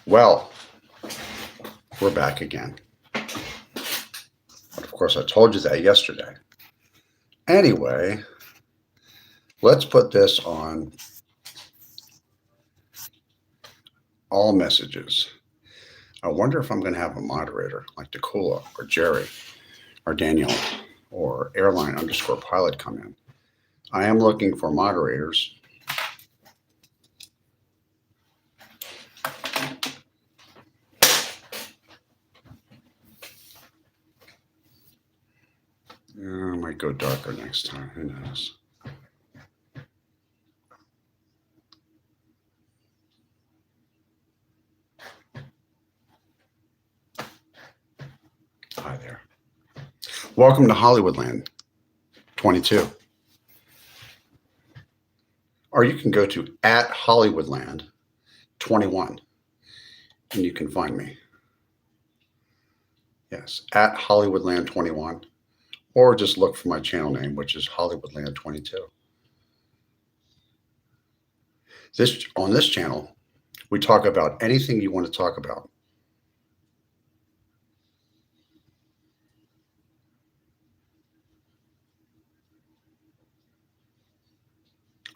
Well, we're back again. But of course, I told you that yesterday. Anyway, let's put this on all messages. I wonder if I'm going to have a moderator like Dakula or Jerry or Daniel or airline_pilot come in. I am looking for moderators. I might go darker next time. Who knows? Hi there. Welcome to Hollywoodland22. Or you can go to @Hollywoodland21 and you can find me. Yes, @Hollywoodland21. Or just look for my channel name, which is Hollywoodland22. On this channel, we talk about anything you want to talk about.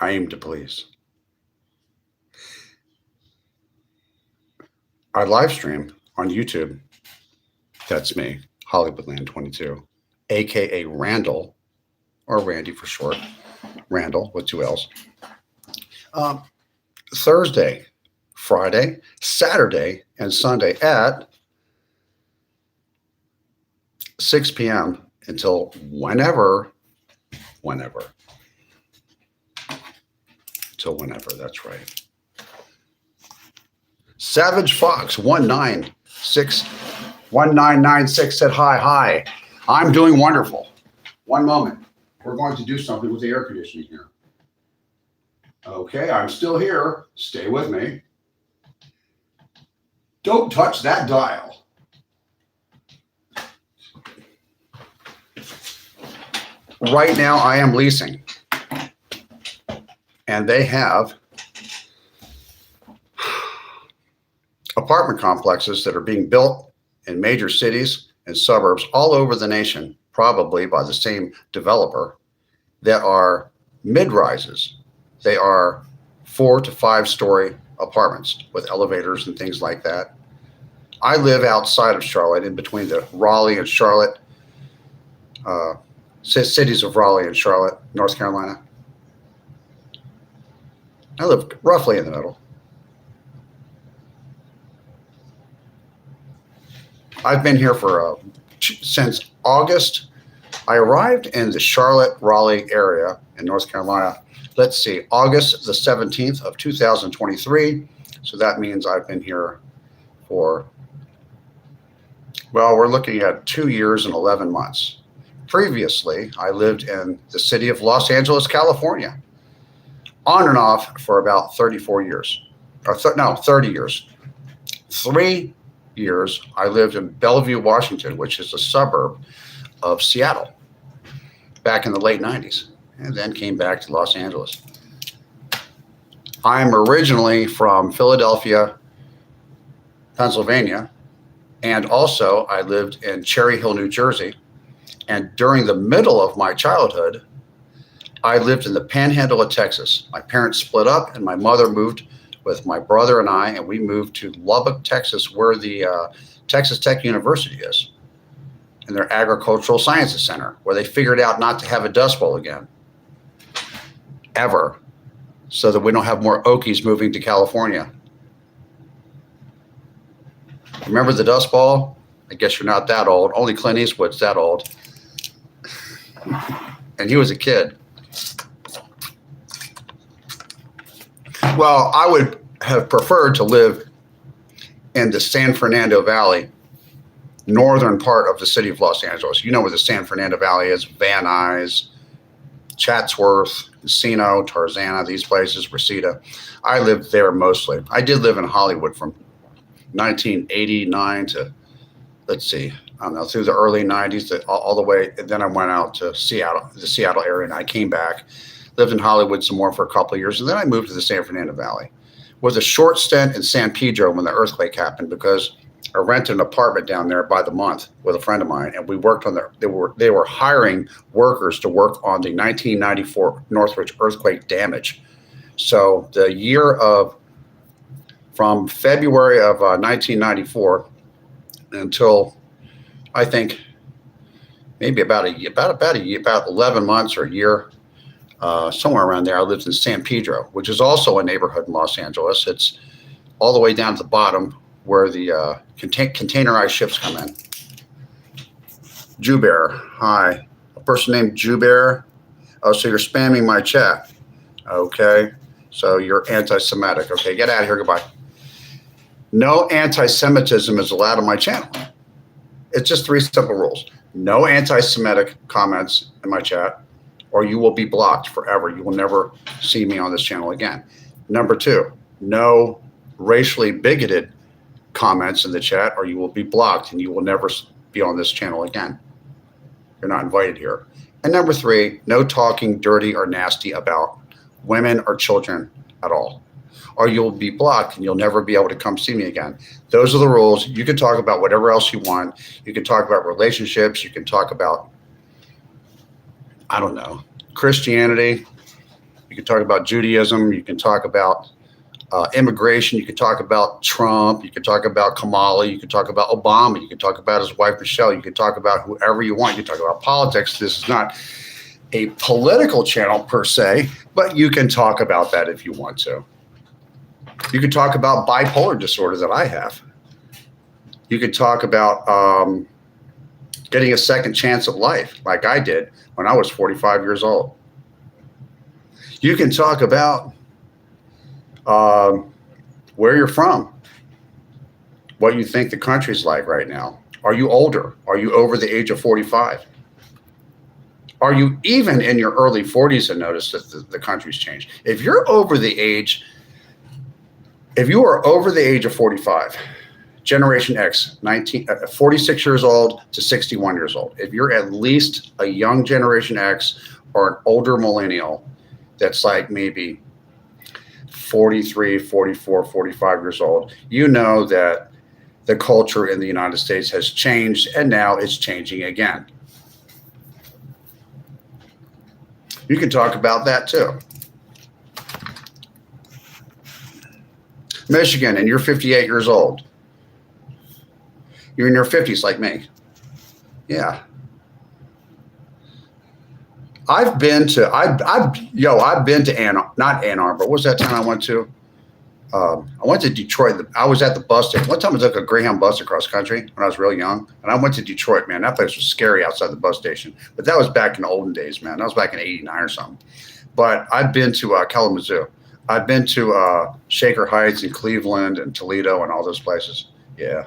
I aim to please. I live stream on YouTube. That's me, Hollywoodland22, aka Randall, or Randy for short. Randall with 2 L's. Thursday, Friday, Saturday, and Sunday at 6 p.m. until whenever. Till whenever, that's right. Savage Fox 1996 said hi. I'm doing wonderful. One moment. We're going to do something with the air conditioning here. Okay, I'm still here. Stay with me. Don't touch that dial. Right now, I am leasing. And they have apartment complexes that are being built in major cities and suburbs all over the nation, probably by the same developer, that are mid-rises. They are 4 to 5 story apartments with elevators and things like that. I live outside of Charlotte, in between the Raleigh and Charlotte, cities of Raleigh and Charlotte, North Carolina. I live roughly in the middle. I've been here for since August. I arrived in the Charlotte-Raleigh area in North Carolina. Let's see, August the 17th of 2023. So that means I've been here for, well, we're looking at 2 years and 11 months. Previously, I lived in the city of Los Angeles, California, on and off for about 34 years, or 30 years. 3 years, I lived in Bellevue, Washington, which is a suburb of Seattle, back in the late 90s, and then came back to Los Angeles. I'm originally from Philadelphia, Pennsylvania, and also I lived in Cherry Hill, New Jersey. And during the middle of my childhood, I lived in the panhandle of Texas. My parents split up and my mother moved with my brother and I, and we moved to Lubbock, Texas, where the Texas Tech University is, and their Agricultural Sciences Center, where they figured out not to have a Dust Bowl again, ever, so that we don't have more Okies moving to California. Remember the Dust Bowl? I guess you're not that old. Only Clint Eastwood's that old. And he was a kid. Well, I would have preferred to live in the San Fernando Valley, northern part of the city of Los Angeles. You know where the San Fernando Valley is: Van Nuys, Chatsworth, Encino, Tarzana, these places, Reseda. I lived there mostly. I did live in Hollywood from 1989 to, let's see, I don't know, through the early 90s, all the way. And then I went out to Seattle, the Seattle area, and I came back, lived in Hollywood some more for a couple of years, and then I moved to the San Fernando Valley, was a short stint in San Pedro when the earthquake happened because I rented an apartment down there by the month with a friend of mine, and we worked on they were hiring workers to work on the 1994 Northridge earthquake damage. So the year of from February of 1994 until I think maybe about 11 months or a year, somewhere around there, I lived in San Pedro, which is also a neighborhood in Los Angeles. It's all the way down to the bottom where the containerized ships come in. Jubear, hi. A person named Jubear. Oh, so you're spamming my chat. Okay. So you're anti-Semitic. Okay, get out of here. Goodbye. No anti-Semitism is allowed on my channel. It's just 3 simple rules. No anti-Semitic comments in my chat, or you will be blocked forever. You will never see me on this channel again. Number 2, no racially bigoted comments in the chat, or you will be blocked and you will never be on this channel again. You're not invited here. And number 3, no talking dirty or nasty about women or children at all, or you'll be blocked and you'll never be able to come see me again. Those are the rules. You can talk about whatever else you want. You can talk about relationships. You can talk about, I don't know, Christianity. You can talk about Judaism. You can talk about immigration. You can talk about Trump. You can talk about Kamala. You can talk about Obama. You can talk about his wife, Michelle. You can talk about whoever you want. You can talk about politics. This is not a political channel per se, but you can talk about that if you want to. You could talk about bipolar disorder that I have. You could talk about getting a second chance of life like I did when I was 45 years old. You can talk about where you're from, what you think the country's like right now. Are you older? Are you over the age of 45? Are you even in your early 40s and notice that the country's changed? If you're over the age, if you are over the age of 45, Generation X, 46 years old to 61 years old, if you're at least a young Generation X or an older millennial that's like maybe 43, 44, 45 years old, you know that the culture in the United States has changed and now it's changing again. You can talk about that too. Michigan, and you're 58 years old. You're in your 50s like me. Yeah. I've been to not Ann Arbor. What was that town I went to? I went to Detroit. I was at the bus station. One time I took a Greyhound bus across country when I was real young, and I went to Detroit, man. That place was scary outside the bus station. But that was back in the olden days, man. That was back in '89 or something. But I've been to Kalamazoo. I've been to Shaker Heights and Cleveland and Toledo and all those places. Yeah.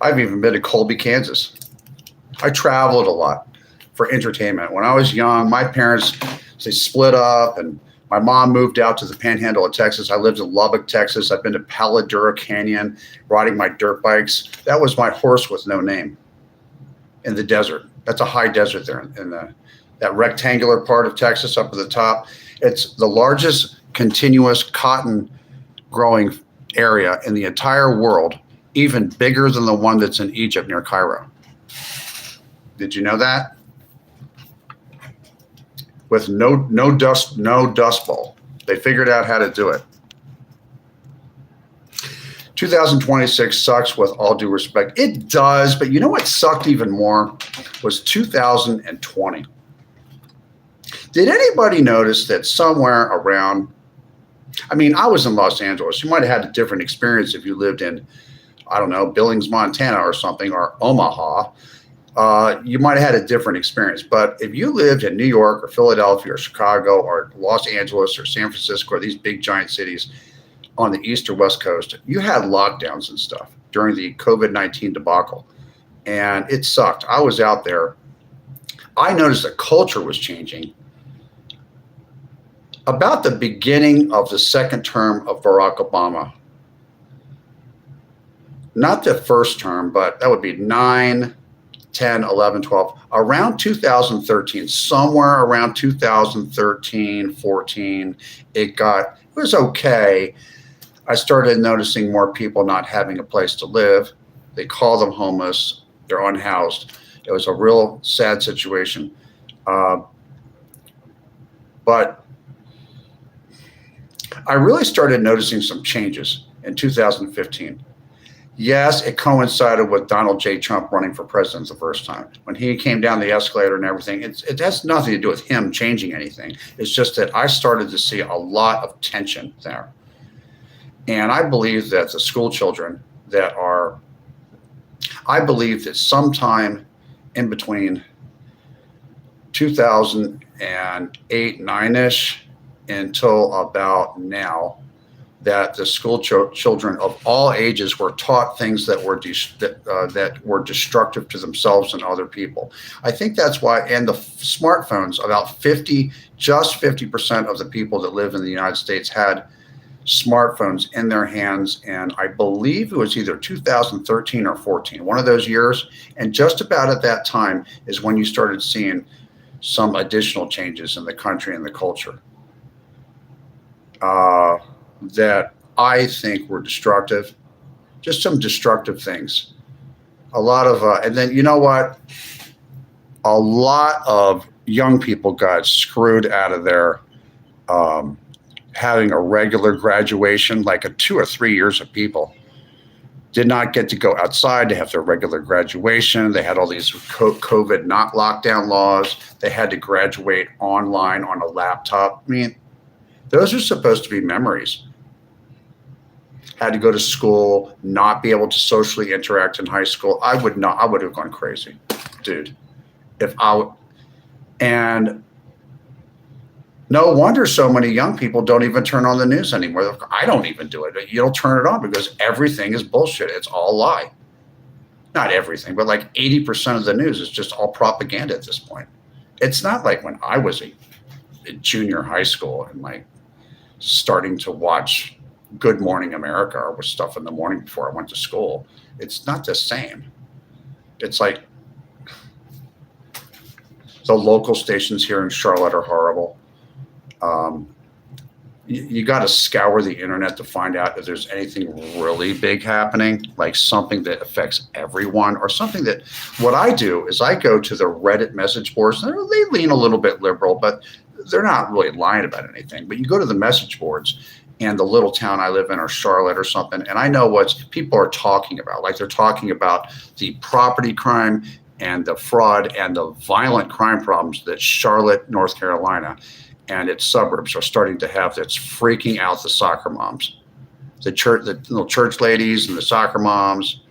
I've even been to Colby, Kansas. I traveled a lot for entertainment. When I was young, my parents, they split up and my mom moved out to the panhandle of Texas. I lived in Lubbock, Texas. I've been to Paladura Canyon, riding my dirt bikes. That was my horse with no name in the desert. That's a high desert there in that rectangular part of Texas up at the top. It's the largest continuous cotton growing area in the entire world, even bigger than the one that's in Egypt near Cairo. Did you know that? With no dust bowl. They figured out how to do it. 2026 sucks with all due respect. It does, but you know what sucked even more was 2020. Did anybody notice that somewhere around, I mean, I was in Los Angeles. You might have had a different experience if you lived in, I don't know, Billings, Montana or something, or Omaha. You might have had a different experience. But if you lived in New York or Philadelphia or Chicago or Los Angeles or San Francisco or these big giant cities on the East or West Coast, you had lockdowns and stuff during the COVID-19 debacle. And it sucked. I was out there. I noticed the culture was changing about the beginning of the second term of Barack Obama. Not the first term, but that would be 9, 10, 11, 12, around 2013, somewhere around 2013, 14, it was okay. I started noticing more people not having a place to live. They call them homeless. They're unhoused. It was a real sad situation. Uh, but I really started noticing some changes in 2015. Yes, it coincided with Donald J. Trump running for president the first time. When he came down the escalator and everything, it has nothing to do with him changing anything. It's just that I started to see a lot of tension there. And I believe that the school children that are, I believe that sometime in between 2008, 9-ish until about now, that the school children of all ages were taught things that were that were destructive to themselves and other people. I think that's why, and the smartphones, about 50% of the people that live in the United States had smartphones in their hands, and I believe it was either 2013 or 14, one of those years. And just about at that time is when you started seeing some additional changes in the country and the culture that I think were destructive, just some destructive things. A lot of, and then you know what? A lot of young people got screwed out of their having a regular graduation, like a 2 or 3 years of people did not get to go outside to have their regular graduation. They had all these COVID not lockdown laws. They had to graduate online on a laptop. I mean, those are supposed to be memories. Had to go to school, not be able to socially interact in high school. I would have gone crazy, dude. And no wonder so many young people don't even turn on the news anymore. I don't even do it. You don't turn it on because everything is bullshit. It's all lie. Not everything, but like 80% of the news is just all propaganda at this point. It's not like when I was a junior high school and like starting to watch Good Morning America or with stuff in the morning before I went to school. It's not the same. It's like the local stations here in Charlotte are horrible. You got to scour the internet to find out if there's anything really big happening, like something that affects everyone or something that, what I do is I go to the Reddit message boards. They lean a little bit liberal, but they're not really lying about anything. But you go to the message boards and the little town I live in or Charlotte or something, and I know what people are talking about. Like they're talking about the property crime and the fraud and the violent crime problems that Charlotte, North Carolina, and its suburbs are starting to have. That's freaking out the soccer moms, the little church ladies and the soccer moms.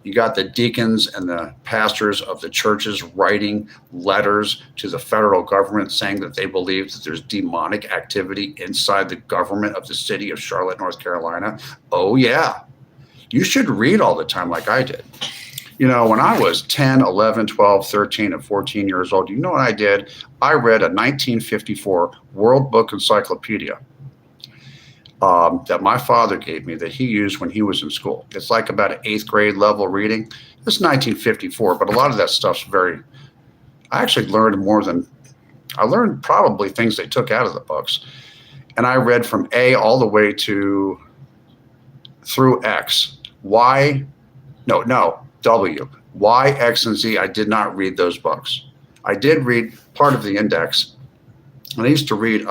You got the deacons and the pastors of the churches writing letters to the federal government saying that they believe that there's demonic activity inside the government of the city of Charlotte, North Carolina. Oh yeah, you should read all the time like I did. You know, when I was 10, 11, 12, 13, and 14 years old, you know what I did? I read a 1954 World Book Encyclopedia that my father gave me that he used when he was in school. It's like about an 8th grade level reading. It's 1954, but a lot of that stuff's I actually learned I learned probably things they took out of the books. And I read from A all the way through X. W, Y, X, and Z. I did not read those books. I did read part of the index. And I used to read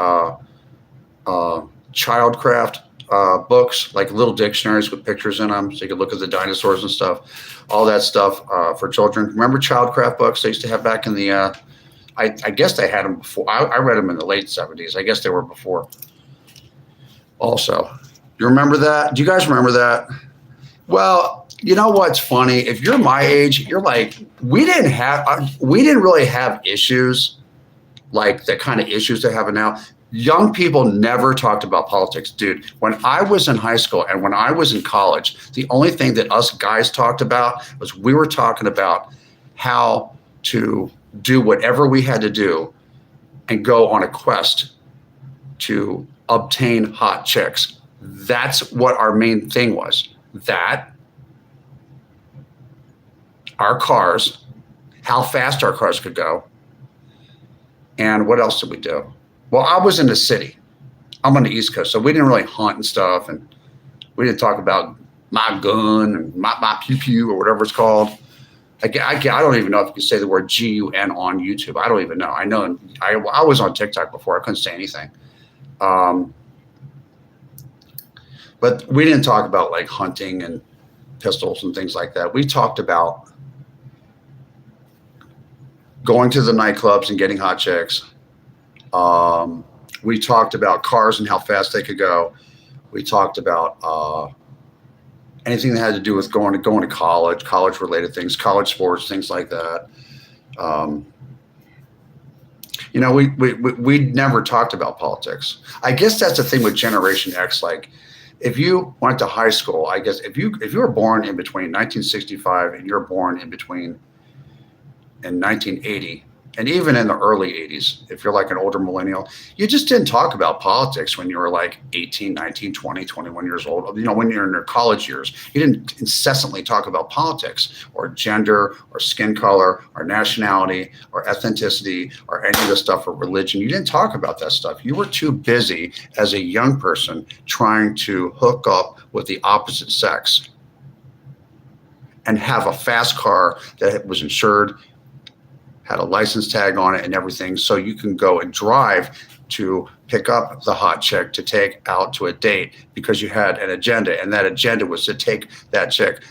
childcraft books, like little dictionaries with pictures in them, so you could look at the dinosaurs and stuff, all that stuff for children. Remember childcraft books they used to have back in the, I guess they had them before. I read them in the late 70s. I guess they were before also. You remember that? Do you guys remember that? Well, you know what's funny? If you're my age, you're like, we didn't really have issues like the kind of issues they're having now. Young people never talked about politics. Dude, when I was in high school and when I was in college, the only thing that us guys talked about was we were talking about how to do whatever we had to do and go on a quest to obtain hot chicks. That's what our main thing was. That, our cars, how fast our cars could go, and what else did we do? Well, I was in the city. I'm on the East Coast, so we didn't really hunt and stuff, and We didn't talk about my gun and my pew pew or whatever it's called. I don't even know if you can say the word GUN on YouTube. I don't even know. I know I was on TikTok before. I couldn't say anything. But we didn't talk about like hunting and pistols and things like that. We talked about going to the nightclubs and getting hot chicks. We talked about cars and how fast they could go. We talked about anything that had to do with going to college related things, college sports, things like that. You know, we never talked about politics. I guess that's the thing with Generation X. Like, if you went to high school, I guess if you were born in between 1965 and you're born in 1980, and even in the early 80s, if you're like an older millennial, you just didn't talk about politics when you were like 18, 19, 20, 21 years old. You know, when you're in your college years, you didn't incessantly talk about politics or gender or skin color or nationality or ethnicity or any of the stuff or religion. You didn't talk about that stuff. You were too busy as a young person trying to hook up with the opposite sex and have a fast car that was insured, had a license tag on it and everything, so you can go and drive to pick up the hot chick to take out to a date because you had an agenda, and that agenda was to take that chick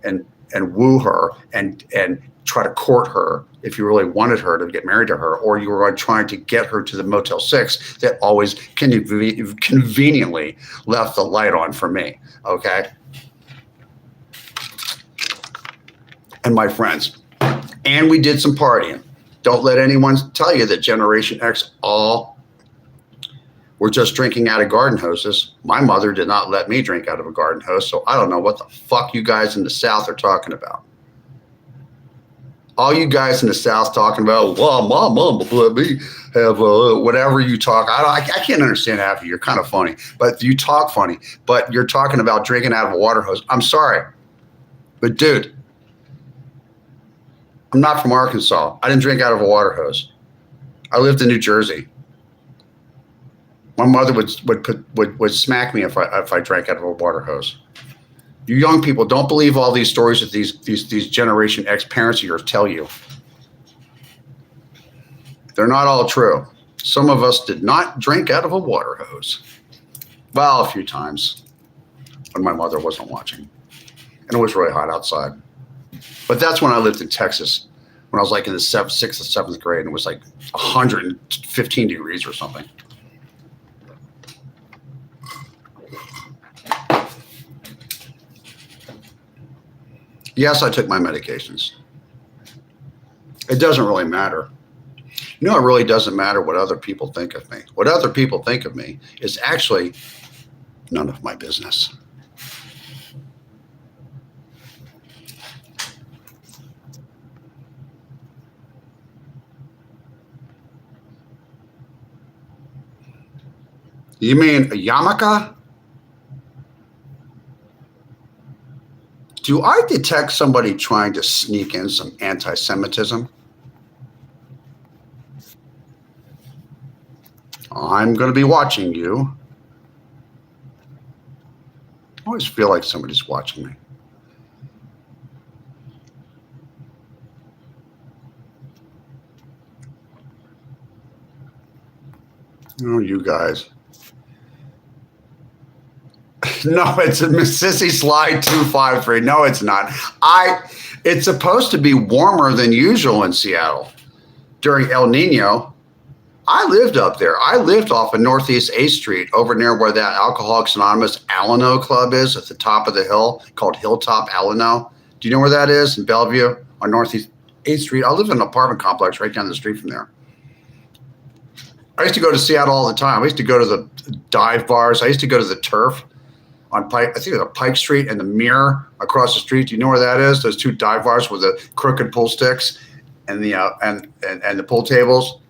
and woo her and try to court her if you really wanted her to get married to her, or you were trying to get her to the Motel 6 that always conveniently left the light on for me, okay? And my friends, and we did some partying. Don't let anyone tell you that Generation X all were just drinking out of garden hoses. My mother did not let me drink out of a garden hose, so I don't know what the fuck you guys in the South are talking about. All you guys in the South talking about, well, my mom let me have whatever you talk. I can't understand half of you. You're kind of funny, but you talk funny. But you're talking about drinking out of a water hose. I'm sorry, but dude, I'm not from Arkansas. I didn't drink out of a water hose. I lived in New Jersey. My mother would smack me if I drank out of a water hose. You young people, don't believe all these stories that these Generation X parents of yours tell you. They're not all true. Some of us did not drink out of a water hose. Well, a few times when my mother wasn't watching. And it was really hot outside. But that's when I lived in Texas, when I was like in the 6th or 7th grade, and it was like 115 degrees or something. Yes, I took my medications. It doesn't really matter. You know, it really doesn't matter what other people think of me. What other people think of me is actually none of my business. You mean a yarmulke? Do I detect somebody trying to sneak in some anti-Semitism? I'm going to be watching you. I always feel like somebody's watching me. Oh, you guys. No, it's a Sissy Slide 253. No, it's not. It's supposed to be warmer than usual in Seattle during El Nino. I lived up there. I lived off of Northeast 8th Street over near where that Alcoholics Anonymous Alano Club is at the top of the hill called Hilltop Alano. Do you know where that is? In Bellevue on Northeast 8th Street. I lived in an apartment complex right down the street from there. I used to go to Seattle all the time. I used to go to the dive bars. I used to go to the Turf on Pike. I think it was Pike Street and the Mirror across the street. Do you know where that is? Those two dive bars with the crooked pool sticks and the and the pool tables,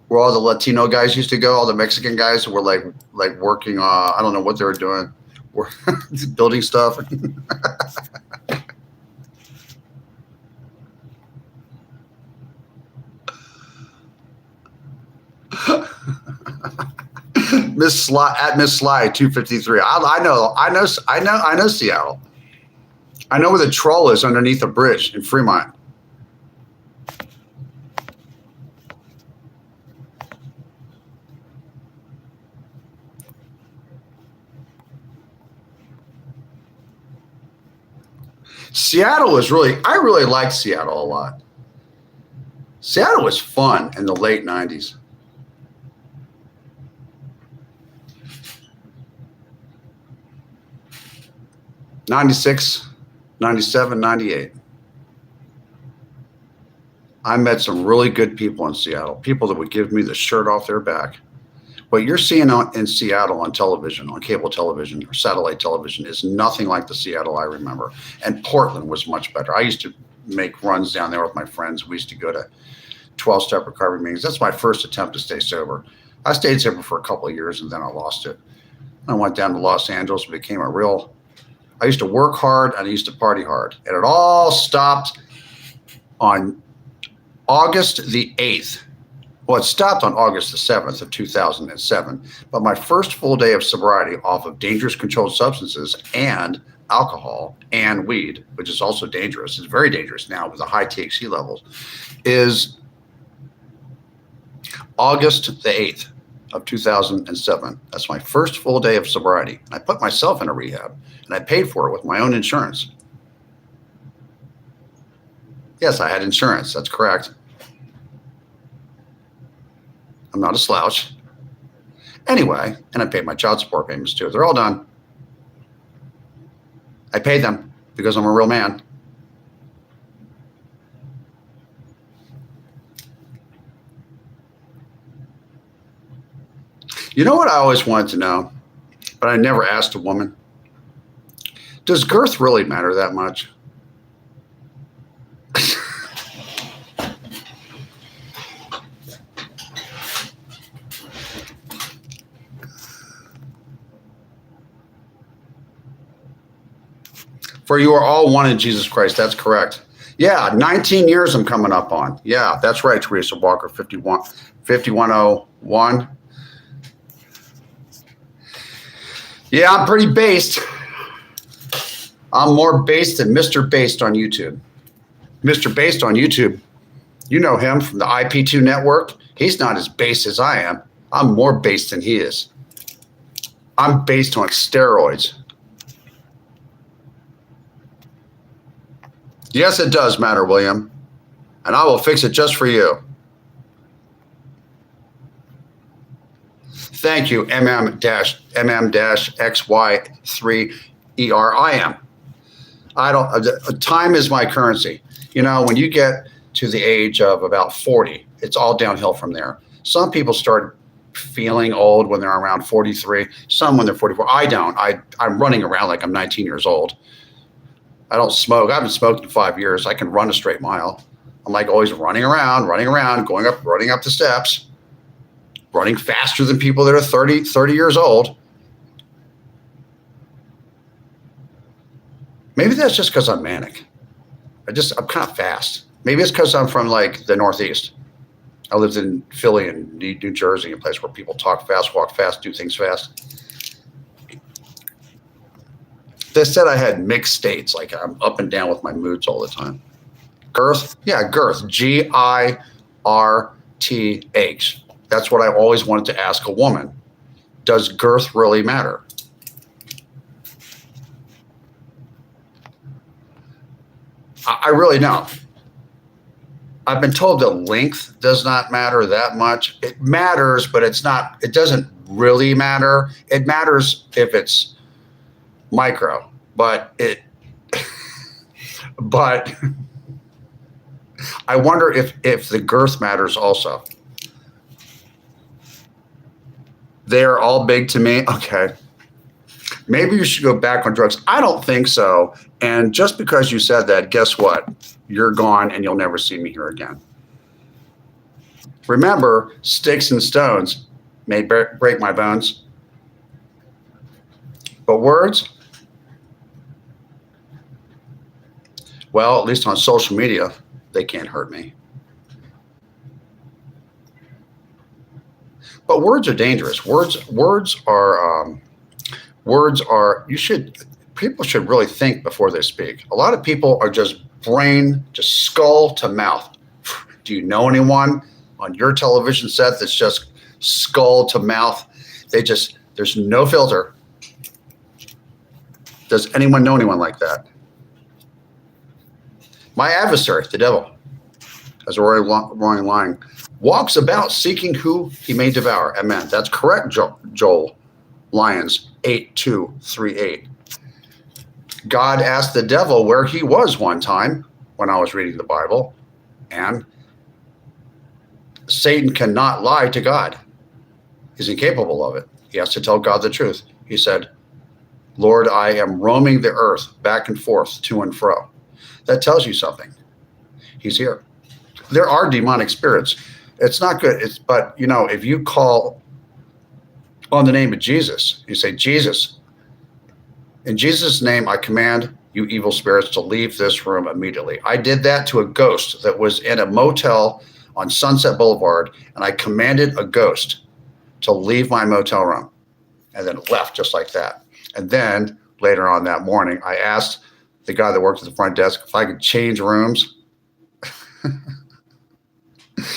where all the Latino guys used to go. All the Mexican guys who were like working. I don't know what they were doing, building stuff. Miss Sly at Miss Sly 253. I know Seattle. I know where the troll is underneath a bridge in Fremont. Seattle was I really liked Seattle a lot. Seattle was fun in the late 90s. '96, '97, '98. I met some really good people in Seattle, people that would give me the shirt off their back. What you're seeing in Seattle on television, on cable television or satellite television, is nothing like the Seattle I remember. And Portland was much better. I used to make runs down there with my friends. We used to go to 12-step recovery meetings. That's my first attempt to stay sober. I stayed sober for a couple of years and then I lost it. I went down to Los Angeles and became I used to work hard and I used to party hard. And it all stopped on August the 8th. Well, it stopped on August the 7th of 2007, but my first full day of sobriety off of dangerous controlled substances and alcohol and weed, which is also dangerous, it's very dangerous now with the high THC levels, is August the 8th of 2007. That's my first full day of sobriety. I put myself in a rehab and I paid for it with my own insurance. Yes, I had insurance. That's correct. I'm not a slouch. Anyway, and I paid my child support payments too. They're all done. I paid them because I'm a real man. You know what I always wanted to know, but I never asked a woman? Does girth really matter that much? For you are all one in Jesus Christ. That's correct. Yeah, 19 years I'm coming up on. Yeah, that's right, Teresa Walker, 5101. Yeah, I'm pretty based. I'm more based than Mr. Based on YouTube. Mr. Based on YouTube, you know him from the IP2 network. He's not as based as I am. I'm more based than he is. I'm based on steroids. Yes, it does matter, William. And I will fix it just for you. Thank you, MM-XY3ERIM. Time is my currency. You know, when you get to the age of about 40, it's all downhill from there. Some people start feeling old when they're around 43, some when they're 44. I don't. I'm running around like I'm 19 years old. I don't smoke. I haven't smoked in 5 years. I can run a straight mile. I'm like always running around, running up the steps, running faster than people that are 30 years old. Maybe that's just because I'm manic. I'm kind of fast. Maybe it's because I'm from like the Northeast. I lived in Philly and New Jersey, a place where people talk fast, walk fast, do things fast. They said I had mixed states, like I'm up and down with my moods all the time. Girth? Yeah, girth. Girth. That's what I always wanted to ask a woman. Does girth really matter? I really don't. I've been told that length does not matter that much. It matters, but it doesn't really matter. It matters if it's micro, but I wonder if the girth matters also. They're all big to me. Okay. Maybe you should go back on drugs. I don't think so. And just because you said that, guess what? You're gone and you'll never see me here again. Remember, sticks and stones may break my bones, but words, well, at least on social media, they can't hurt me. But words are dangerous. People should really think before they speak. A lot of people are just skull to mouth. Do you know anyone on your television set that's just skull to mouth? There's no filter. Does anyone know anyone like that? My adversary, the devil, as a roaring lion, walks about seeking who he may devour. Amen. That's correct, Joel. Lions 8:2-3-8. God asked the devil where he was one time when I was reading the Bible, and Satan cannot lie to God. He's incapable of it. He has to tell God the truth. He said, Lord, I am roaming the earth back and forth, to and fro. That tells you something. He's here. There are demonic spirits. It's not good. But if you call on the name of Jesus, you say, Jesus, in Jesus' name, I command you evil spirits to leave this room immediately. I did that to a ghost that was in a motel on Sunset Boulevard, and I commanded a ghost to leave my motel room, and then it left just like that. And then later on that morning, I asked the guy that worked at the front desk if I could change rooms.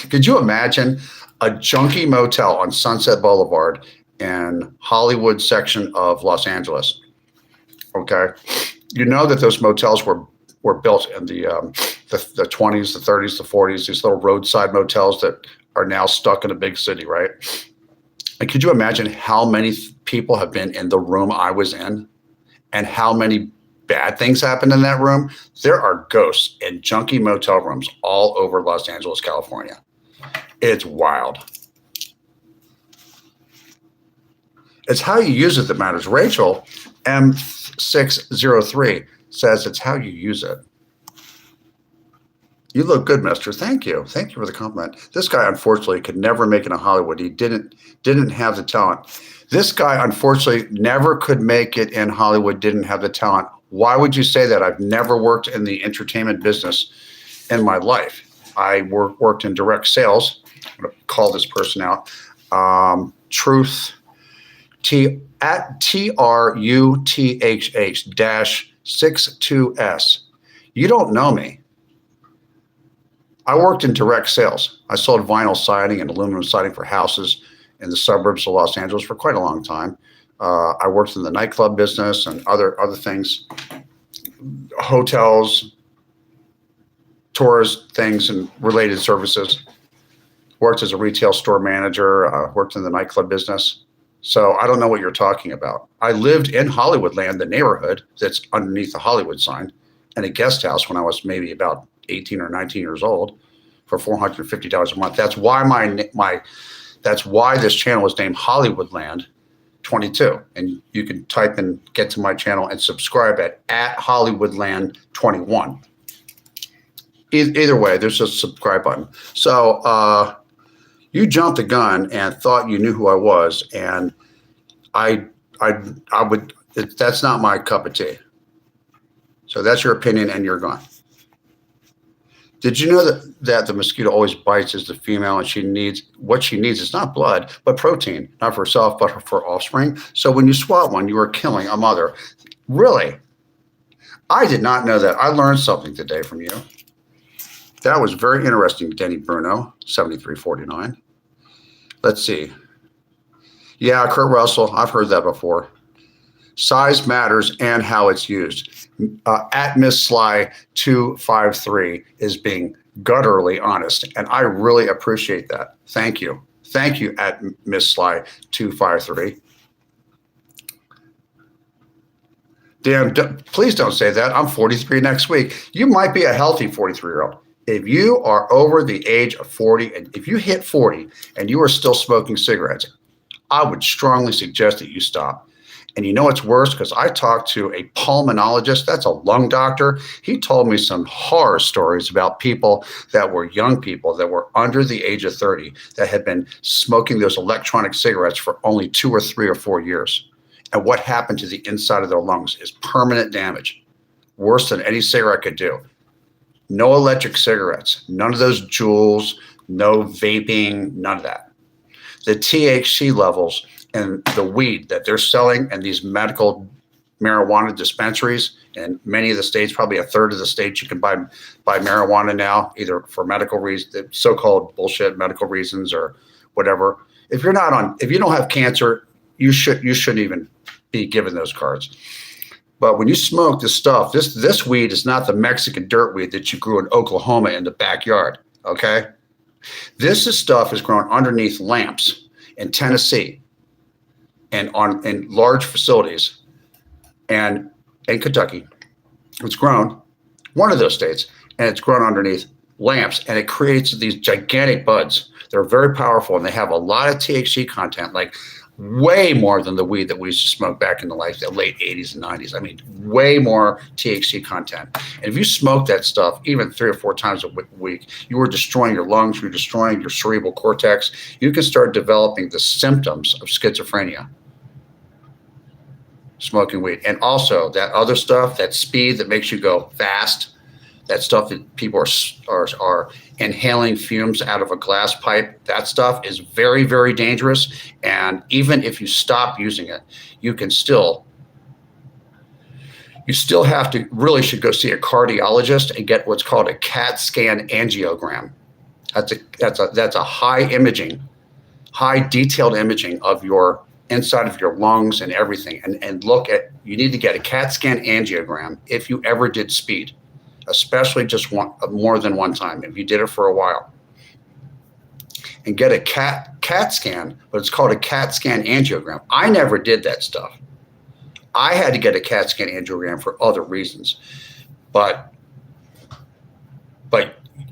Could you imagine a junky motel on Sunset Boulevard in Hollywood section of Los Angeles? Okay. You know that those motels were built in the 20s, the 30s, the 40s, these little roadside motels that are now stuck in a big city, right? And could you imagine how many people have been in the room I was in and how many bad things happened in that room? There are ghosts in junky motel rooms all over Los Angeles, California. It's wild. It's how you use it that matters. Rachel M603 says it's how you use it. You look good, mister. Thank you. Thank you for the compliment. This guy, unfortunately, could never make it in Hollywood. He didn't have the talent. This guy, unfortunately, never could make it in Hollywood, didn't have the talent. Why would you say that? I've never worked in the entertainment business in my life. I worked in direct sales. I'm going to call this person out. Truth, at TRUTHH-62S. You don't know me. I worked in direct sales. I sold vinyl siding and aluminum siding for houses in the suburbs of Los Angeles for quite a long time. I worked in the nightclub business and other things, hotels, tours, things, and related services. Worked as a retail store manager, worked in the nightclub business. So I don't know what you're talking about. I lived in Hollywoodland, the neighborhood that's underneath the Hollywood sign, in a guest house when I was maybe about 18 or 19 years old for $450 a month. That's why that's why this channel is named Hollywoodland22. And you can type and get to my channel and subscribe at Hollywoodland21. Either way, there's a subscribe button. So you jumped the gun and thought you knew who I was, and that's not my cup of tea. So that's your opinion, and you're gone. Did you know that the mosquito always bites as the female, and what she needs is not blood, but protein, not for herself, but for offspring? So when you swat one, you are killing a mother. Really? I did not know that. I learned something today from you. That was very interesting, Denny Bruno, 7349. Let's see. Yeah, Kurt Russell, I've heard that before. Size matters and how it's used. At Miss Sly 253 is being gutturally honest, and I really appreciate that. Thank you. Thank you, at Miss Sly 253. Damn, please don't say that. I'm 43 next week. You might be a healthy 43-year-old. If you are over the age of 40, and if you hit 40 and you are still smoking cigarettes, I would strongly suggest that you stop. And you know what's worse? Because I talked to a pulmonologist, that's a lung doctor. He told me some horror stories about people that were young people that were under the age of 30 that had been smoking those electronic cigarettes for only 2 or 3 or 4 years. And what happened to the inside of their lungs is permanent damage, worse than any cigarette could do. No electric cigarettes, none of those Juuls, no vaping, none of that. the THC levels in the weed that they're selling in these medical marijuana dispensaries in many of the states, probably a third of the states you can buy marijuana now, either for medical reasons, so-called bullshit medical reasons or whatever. If you don't have cancer, you shouldn't even be given those cards. But when you smoke this stuff, this weed is not the Mexican dirt weed that you grew in Oklahoma in the backyard. Okay, stuff is grown underneath lamps in Tennessee and in large facilities, and in Kentucky. It's grown, one of those states, and it's grown underneath lamps, and it creates these gigantic buds. They're very powerful, and they have a lot of THC content, like way more than the weed that we used to smoke back in the late 80s and 90s. I mean, way more THC content. And if you smoke that stuff even 3 or 4 times a week, you are destroying your lungs, you're destroying your cerebral cortex. You can start developing the symptoms of schizophrenia. Smoking weed. And also that other stuff, that speed that makes you go fast, that stuff that people are inhaling fumes out of a glass pipe, that stuff is very, very dangerous. And even if you stop using it, you still have to should go see a cardiologist and get what's called a CAT scan angiogram. That's a high detailed imaging of your inside of your lungs and everything. And you need to get a CAT scan angiogram if you ever did speed, especially just more than one time, if you did it for a while. And get a CAT scan, but it's called a CAT scan angiogram. I never did that stuff. I had to get a CAT scan angiogram for other reasons. But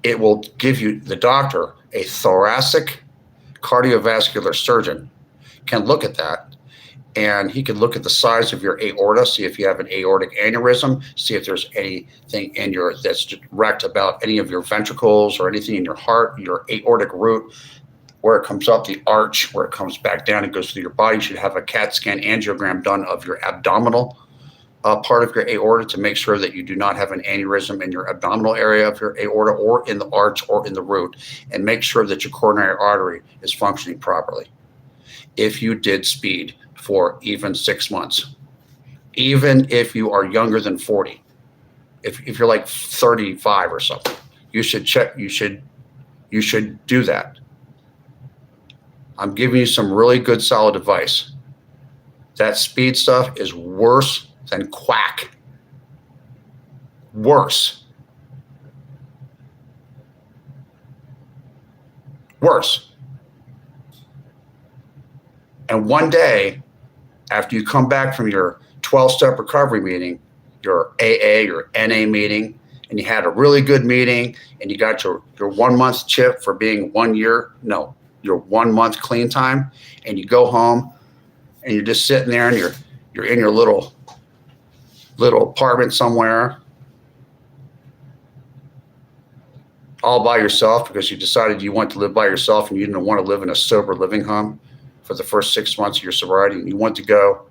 it will give you, the doctor, a thoracic cardiovascular surgeon, can look at that, and he can look at the size of your aorta, see if you have an aortic aneurysm, see if there's anything in that's direct about any of your ventricles or anything in your heart, your aortic root, where it comes up the arch, where it comes back down and goes through your body. You should have a CAT scan angiogram done of your abdominal part of your aorta to make sure that you do not have an aneurysm in your abdominal area of your aorta or in the arch or in the root, and make sure that your coronary artery is functioning properly. If you did speed for even 6 months, even if you are younger than 40, if you're like 35 or something, you should do that. I'm giving you some really good solid advice. That speed stuff is worse than quack. Worse. And one day, after you come back from your 12-step recovery meeting, your AA, your NA meeting, and you had a really good meeting, and you got your 1 month chip for being your 1 month clean time, and you go home, and you're just sitting there, and you're in your little apartment somewhere, all by yourself, because you decided you want to live by yourself and you didn't want to live in a sober living home for the first 6 months of your sobriety. And you want to go,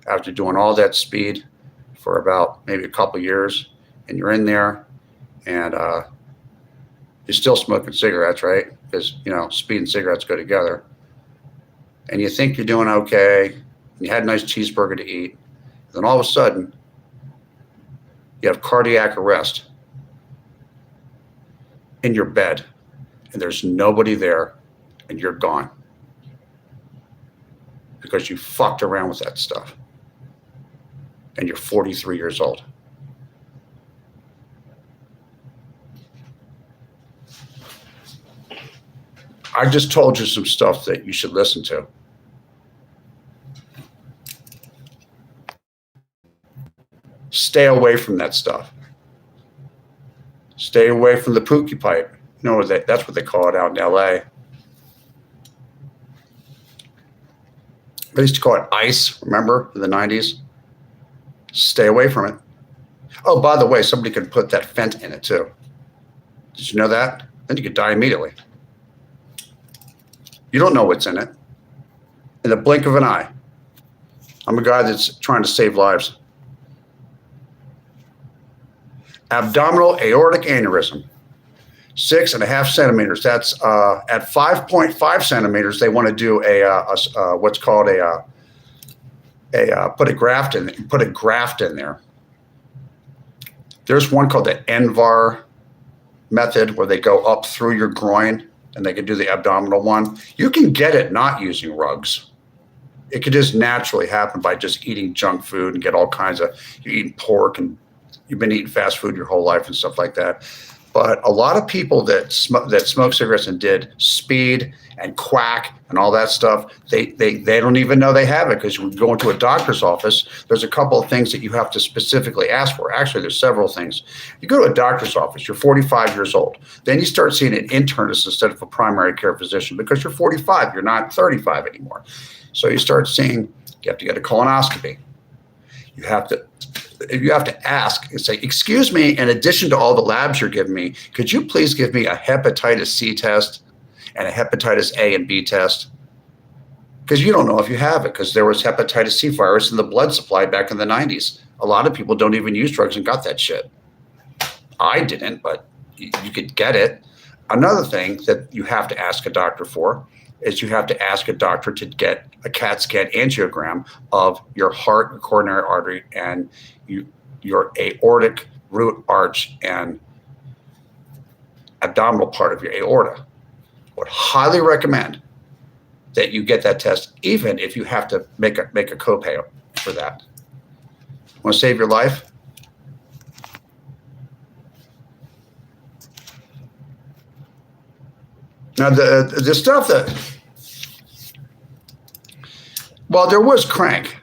after doing all that speed for about maybe a couple of years, and you're in there, and you're still smoking cigarettes, right? Because, speed and cigarettes go together. And you think you're doing okay, and you had a nice cheeseburger to eat. Then all of a sudden, you have cardiac arrest in your bed, and there's nobody there, and you're gone. Because you fucked around with that stuff. And you're 43 years old. I just told you some stuff that you should listen to. Stay away from that stuff. Stay away from the pookie pipe. That's what they call it out in LA. They used to call it ice, remember, in the 90s? Stay away from it. Oh, by the way, somebody could put that fent in it too. Did you know that? Then you could die immediately. You don't know what's in it. In the blink of an eye. I'm a guy that's trying to save lives. Abdominal aortic aneurysm. 6.5 centimeters. That's at 5.5 centimeters. They want to do what's called put a graft in there. There's one called the NVAR method where they go up through your groin and they can do the abdominal one. You can get it not using rugs. It could just naturally happen by just eating junk food and get all kinds of, you're eating pork and you've been eating fast food your whole life and stuff like that. But a lot of people that smoke cigarettes and did speed and quack and all that stuff, they don't even know they have it, because when you go into a doctor's office, there's a couple of things that you have to specifically ask for. Actually, there's several things. You go to a doctor's office, you're 45 years old. Then you start seeing an internist instead of a primary care physician because you're 45, you're not 35 anymore. So you start seeing, you have to get a colonoscopy. You have to ask and say, excuse me, in addition to all the labs you're giving me, could you please give me a hepatitis C test and a hepatitis A and B test? Because you don't know if you have it, because there was hepatitis C virus in the blood supply back in the 90s. A lot of people don't even use drugs and got that shit. I didn't, but you could get it. Another thing that you have to ask a doctor for is you have to ask a doctor to get a CAT scan angiogram of your heart, your coronary artery, and your aortic root arch and abdominal part of your aorta. I would highly recommend that you get that test, even if you have to make a copay for that. Want to save your life? Now, the stuff that, well, there was crank,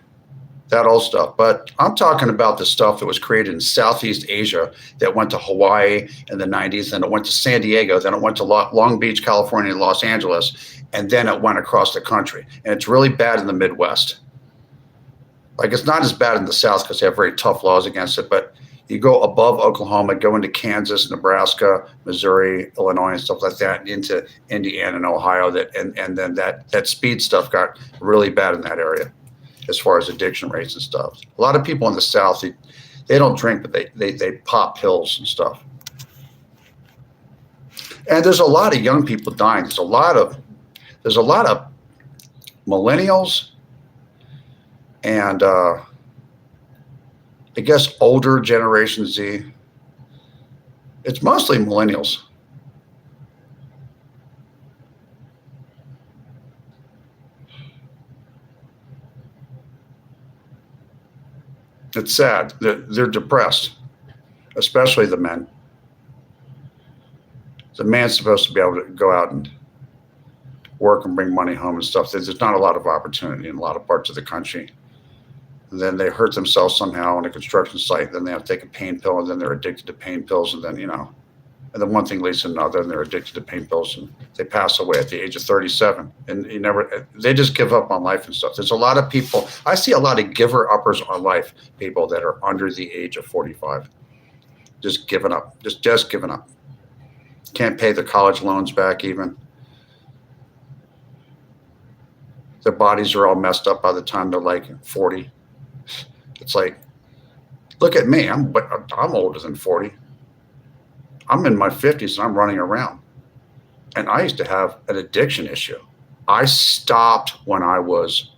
that old stuff, but I'm talking about the stuff that was created in Southeast Asia that went to Hawaii in the 90s, then it went to San Diego, then it went to Long Beach, California, and Los Angeles, and then it went across the country. And it's really bad in the Midwest. Like, it's not as bad in the South because they have very tough laws against it, but you go above Oklahoma, go into Kansas, Nebraska, Missouri, Illinois, and stuff like that, and into Indiana and Ohio. And then that speed stuff got really bad in that area, as far as addiction rates and stuff. A lot of people in the South, they don't drink, but they pop pills and stuff. And there's a lot of young people dying. There's a lot of millennials and I guess older Generation Z. It's mostly millennials. It's sad. They're depressed, especially the men. The man's supposed to be able to go out and work and bring money home and stuff. There's not a lot of opportunity in a lot of parts of the country. And then they hurt themselves somehow on a construction site. Then they have to take a pain pill, and then they're addicted to pain pills. And then, and then one thing leads to another, and they're addicted to pain pills, and they pass away at the age of 37. And they just give up on life and stuff. There's a lot of people, I see a lot of giver uppers on life, people that are under the age of 45, just giving up, just giving up. Can't pay the college loans back even. Their bodies are all messed up by the time they're like 40. It's like, look at me. I'm older than 40. I'm in my 50s and I'm running around. And I used to have an addiction issue. I stopped when I was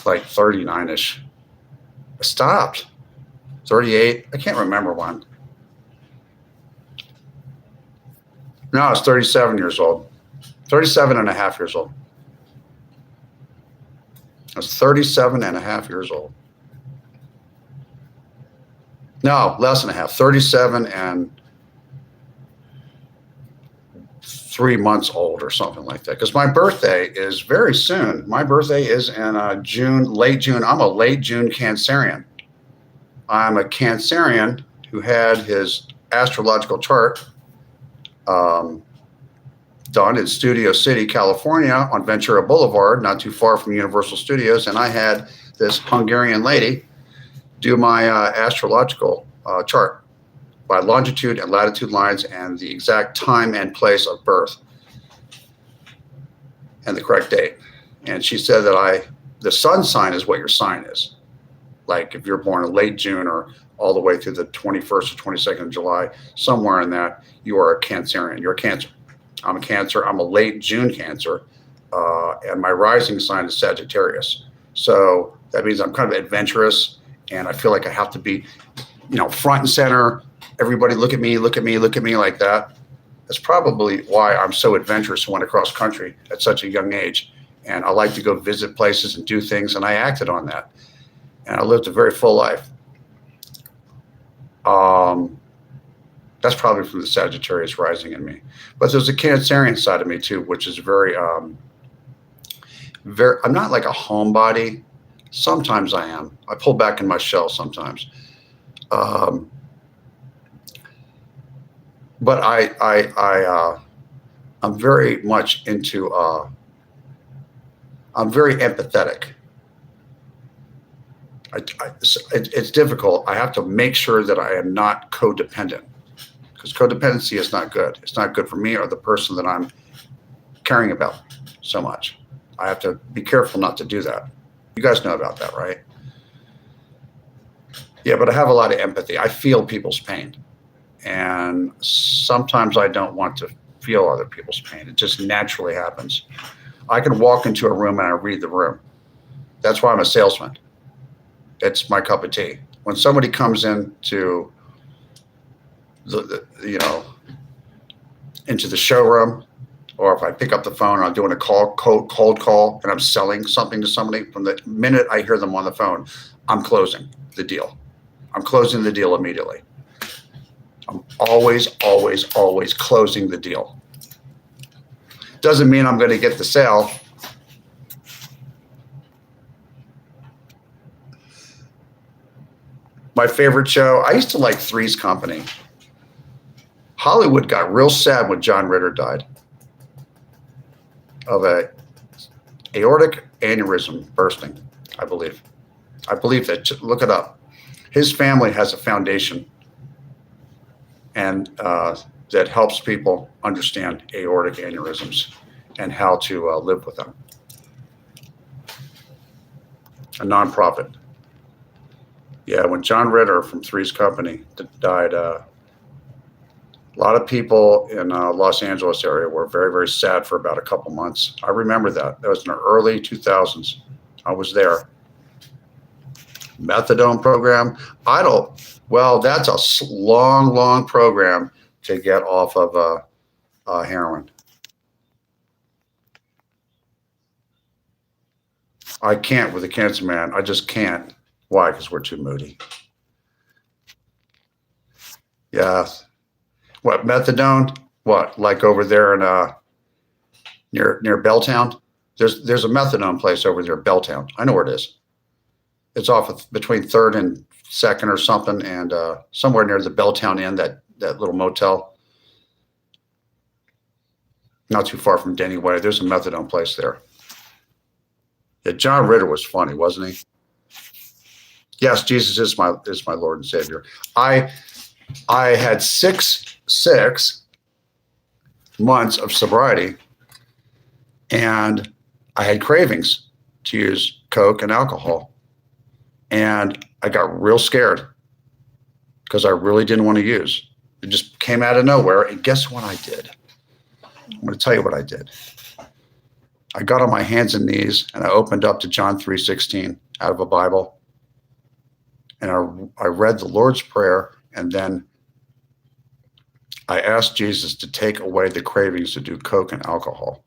like 39-ish. I stopped. 38. I can't remember when. No, I was 37 years old. 37 and a half years old. I was 37 and a half years old. No, less than a half. 37 and 3 months old or something like that. Because my birthday is very soon. My birthday is in June, late June. I'm a late June Cancerian. I'm a Cancerian who had his astrological chart done in Studio City, California on Ventura Boulevard, not too far from Universal Studios. And I had this Hungarian lady do my astrological chart by longitude and latitude lines and the exact time and place of birth and the correct date. And she said that the sun sign is what your sign is. Like if you're born in late June or all the way through the 21st or 22nd of July, somewhere in that, you are a Cancerian. You're a Cancer. I'm a Cancer. I'm a late June Cancer, and my rising sign is Sagittarius. So that means I'm kind of adventurous, and I feel like I have to be, front and center. Everybody look at me, look at me, look at me like that. That's probably why I'm so adventurous and went across country at such a young age. And I like to go visit places and do things, and I acted on that. And I lived a very full life. That's probably from the Sagittarius rising in me. But there's a Cancerian side of me too, which is very, I'm not like a homebody. Sometimes I am. I pull back in my shell sometimes. But I'm very much into, I'm very empathetic. It's difficult. I have to make sure that I am not codependent, because codependency is not good. It's not good for me or the person that I'm caring about so much. I have to be careful not to do that. You guys know about that, right? Yeah, but I have a lot of empathy. I feel people's pain. And sometimes I don't want to feel other people's pain. It just naturally happens. I can walk into a room and I read the room. That's why I'm a salesman. It's my cup of tea. When somebody comes into into the showroom, or if I pick up the phone and I'm doing a cold call and I'm selling something to somebody, from the minute I hear them on the phone, I'm closing the deal. I'm closing the deal immediately. I'm always closing the deal. Doesn't mean I'm going to get the sale. My favorite show, I used to like Three's Company. Hollywood got real sad when John Ritter died of a aortic aneurysm bursting, I believe. I believe that. Look it up. His family has a foundation and that helps people understand aortic aneurysms and how to live with them. A nonprofit. Yeah, when John Ritter from Three's Company died, a lot of people in Los Angeles area were very, very sad for about a couple months. I remember that. That was in the early 2000s. I was there. Methadone program. That's a long program to get off of heroin. I can't with a cancer man. I just can't. Why? Because we're too moody. Yeah. What, methadone? What, like over there in near Belltown? There's a methadone place over there, Belltown. I know where it is. It's off between 3rd and 2nd or something, and somewhere near the Belltown Inn, that little motel. Not too far from Denny Way. There's a methadone place there. Yeah, John Ritter was funny, wasn't he? Yes, Jesus is my Lord and Savior. I had six months of sobriety, and I had cravings to use Coke and alcohol. And I got real scared because I really didn't want to use. It just came out of nowhere. And guess what I did? I'm going to tell you what I did. I got on my hands and knees and I opened up to John 3:16 out of a Bible. And I read the Lord's Prayer, and then I asked Jesus to take away the cravings to do Coke and alcohol.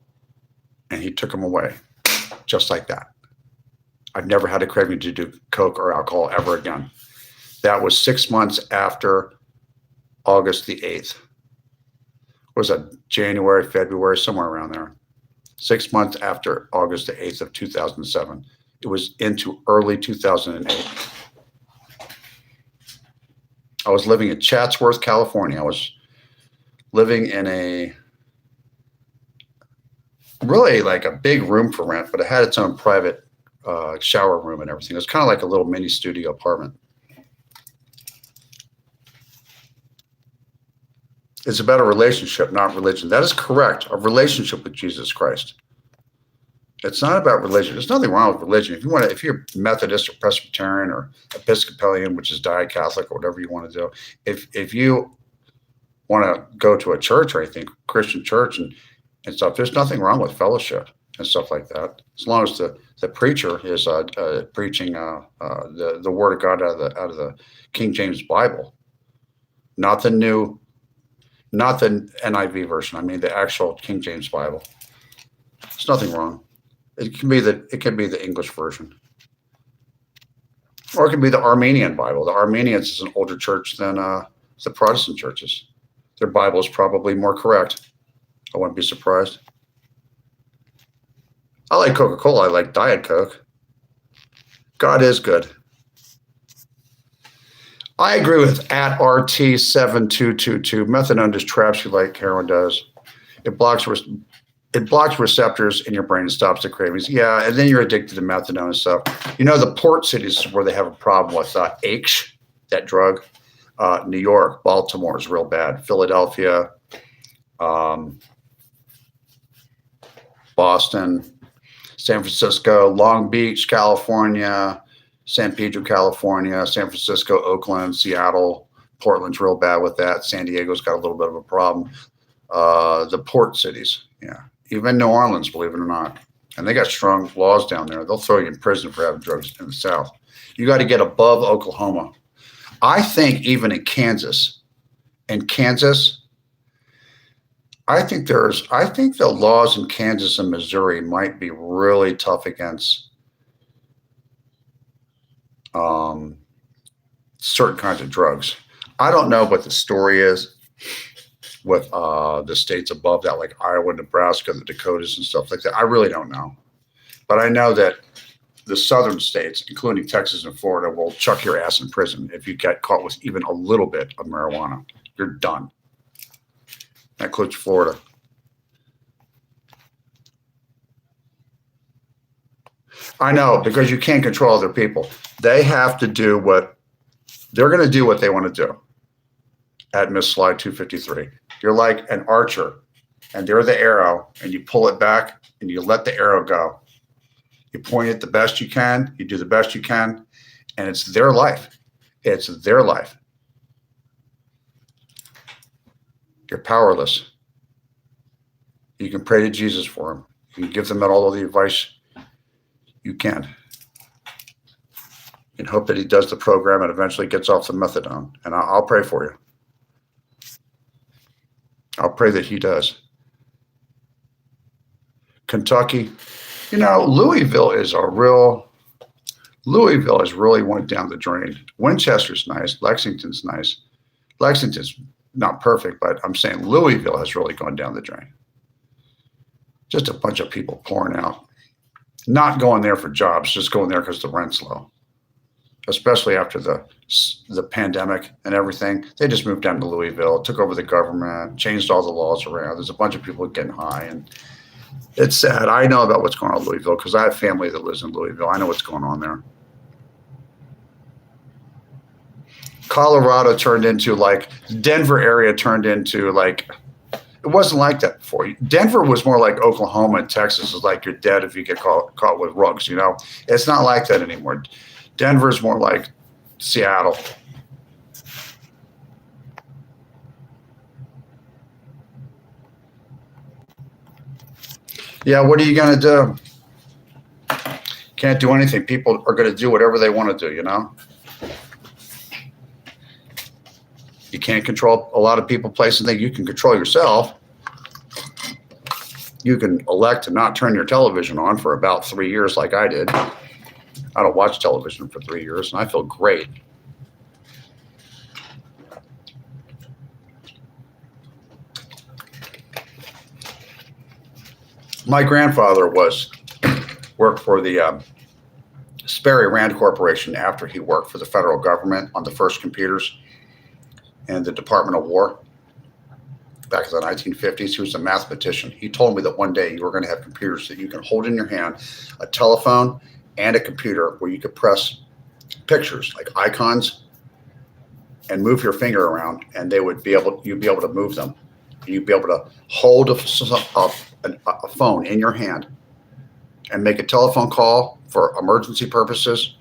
And he took them away, just like that. I've never had a craving to do Coke or alcohol ever again. That was 6 months after August the 8th. Was that January, February, somewhere around there. 6 months after August the 8th of 2007. It was into early 2008. I was living in Chatsworth, California. I was living in really like a big room for rent, but it had its own private shower room and everything. It was kind of like a little mini studio apartment. It's about a relationship, not religion. That is correct. A relationship with Jesus Christ. It's not about religion. There's nothing wrong with religion. If you're Methodist or Presbyterian or Episcopalian, which is Diet Catholic or whatever you want to do, if you want to go to a church or anything, Christian church and stuff, there's nothing wrong with fellowship and stuff like that, as long as the preacher is preaching the word of God out of the King James Bible, not the NIV version. I mean the actual King James Bible. There's nothing wrong. It can be the English version, or it can be the Armenian Bible. The Armenians is an older church than the Protestant churches. Their Bible is probably more correct. I wouldn't be surprised. I like Coca-Cola. I like Diet Coke. God is good. I agree with at RT7222. Methadone just traps you like heroin does. It blocks receptors in your brain and stops the cravings. Yeah, and then you're addicted to methadone and stuff. The port cities is where they have a problem with H, that drug. New York, Baltimore is real bad. Philadelphia, Boston, San Francisco, Long Beach, California, San Pedro, California, San Francisco, Oakland, Seattle, Portland's real bad with that. San Diego's got a little bit of a problem. The port cities, yeah. Even New Orleans, believe it or not. And they got strong laws down there. They'll throw you in prison for having drugs in the South. You got to get above Oklahoma. I think even in Kansas, I think the laws in Kansas and Missouri might be really tough against certain kinds of drugs. I don't know what the story is with the states above that, like Iowa, Nebraska, the Dakotas and stuff like that. I really don't know. But I know that the southern states, including Texas and Florida, will chuck your ass in prison if you get caught with even a little bit of marijuana. You're done. That includes Florida. I know, because you can't control other people. They have to do they're going to do what they want to do at Miss Slide 253. You're like an archer, and they're the arrow, and you pull it back, and you let the arrow go. You point it the best you can. You do the best you can, and it's their life. It's their life. You're powerless. You can pray to Jesus for them. You can give them all of the advice you can. You can hope that he does the program and eventually gets off the methadone. And I'll pray for you. I'll pray that he does. Kentucky. Louisville is really went down the drain. Winchester's nice. Lexington's nice. Lexington's not perfect, but I'm saying Louisville has really gone down the drain. Just a bunch of people pouring out. Not going there for jobs, just going there because the rent's low. Especially after the pandemic and everything. They just moved down to Louisville, took over the government, changed all the laws around. There's a bunch of people getting high, and it's sad. I know about what's going on in Louisville because I have family that lives in Louisville. I know what's going on there. Colorado turned into Denver area turned into it wasn't like that before. Denver was more like Oklahoma and Texas. It's like you're dead if you get caught with rugs, It's not like that anymore. Denver's more like Seattle. Yeah, what are you going to do? Can't do anything. People are going to do whatever they want to do, You can't control a lot of people, places, and things. You can control yourself. You can elect to not turn your television on for about 3 years like I did. I don't watch television for 3 years, and I feel great. My grandfather worked for the Sperry Rand Corporation after he worked for the federal government on the first computers and the Department of War back in the 1950s. He was a mathematician. He told me that one day you were going to have computers that you can hold in your hand, a telephone and a computer where you could press pictures like icons and move your finger around, and you'd be able to move them. You'd be able to hold a phone in your hand and make a telephone call for emergency purposes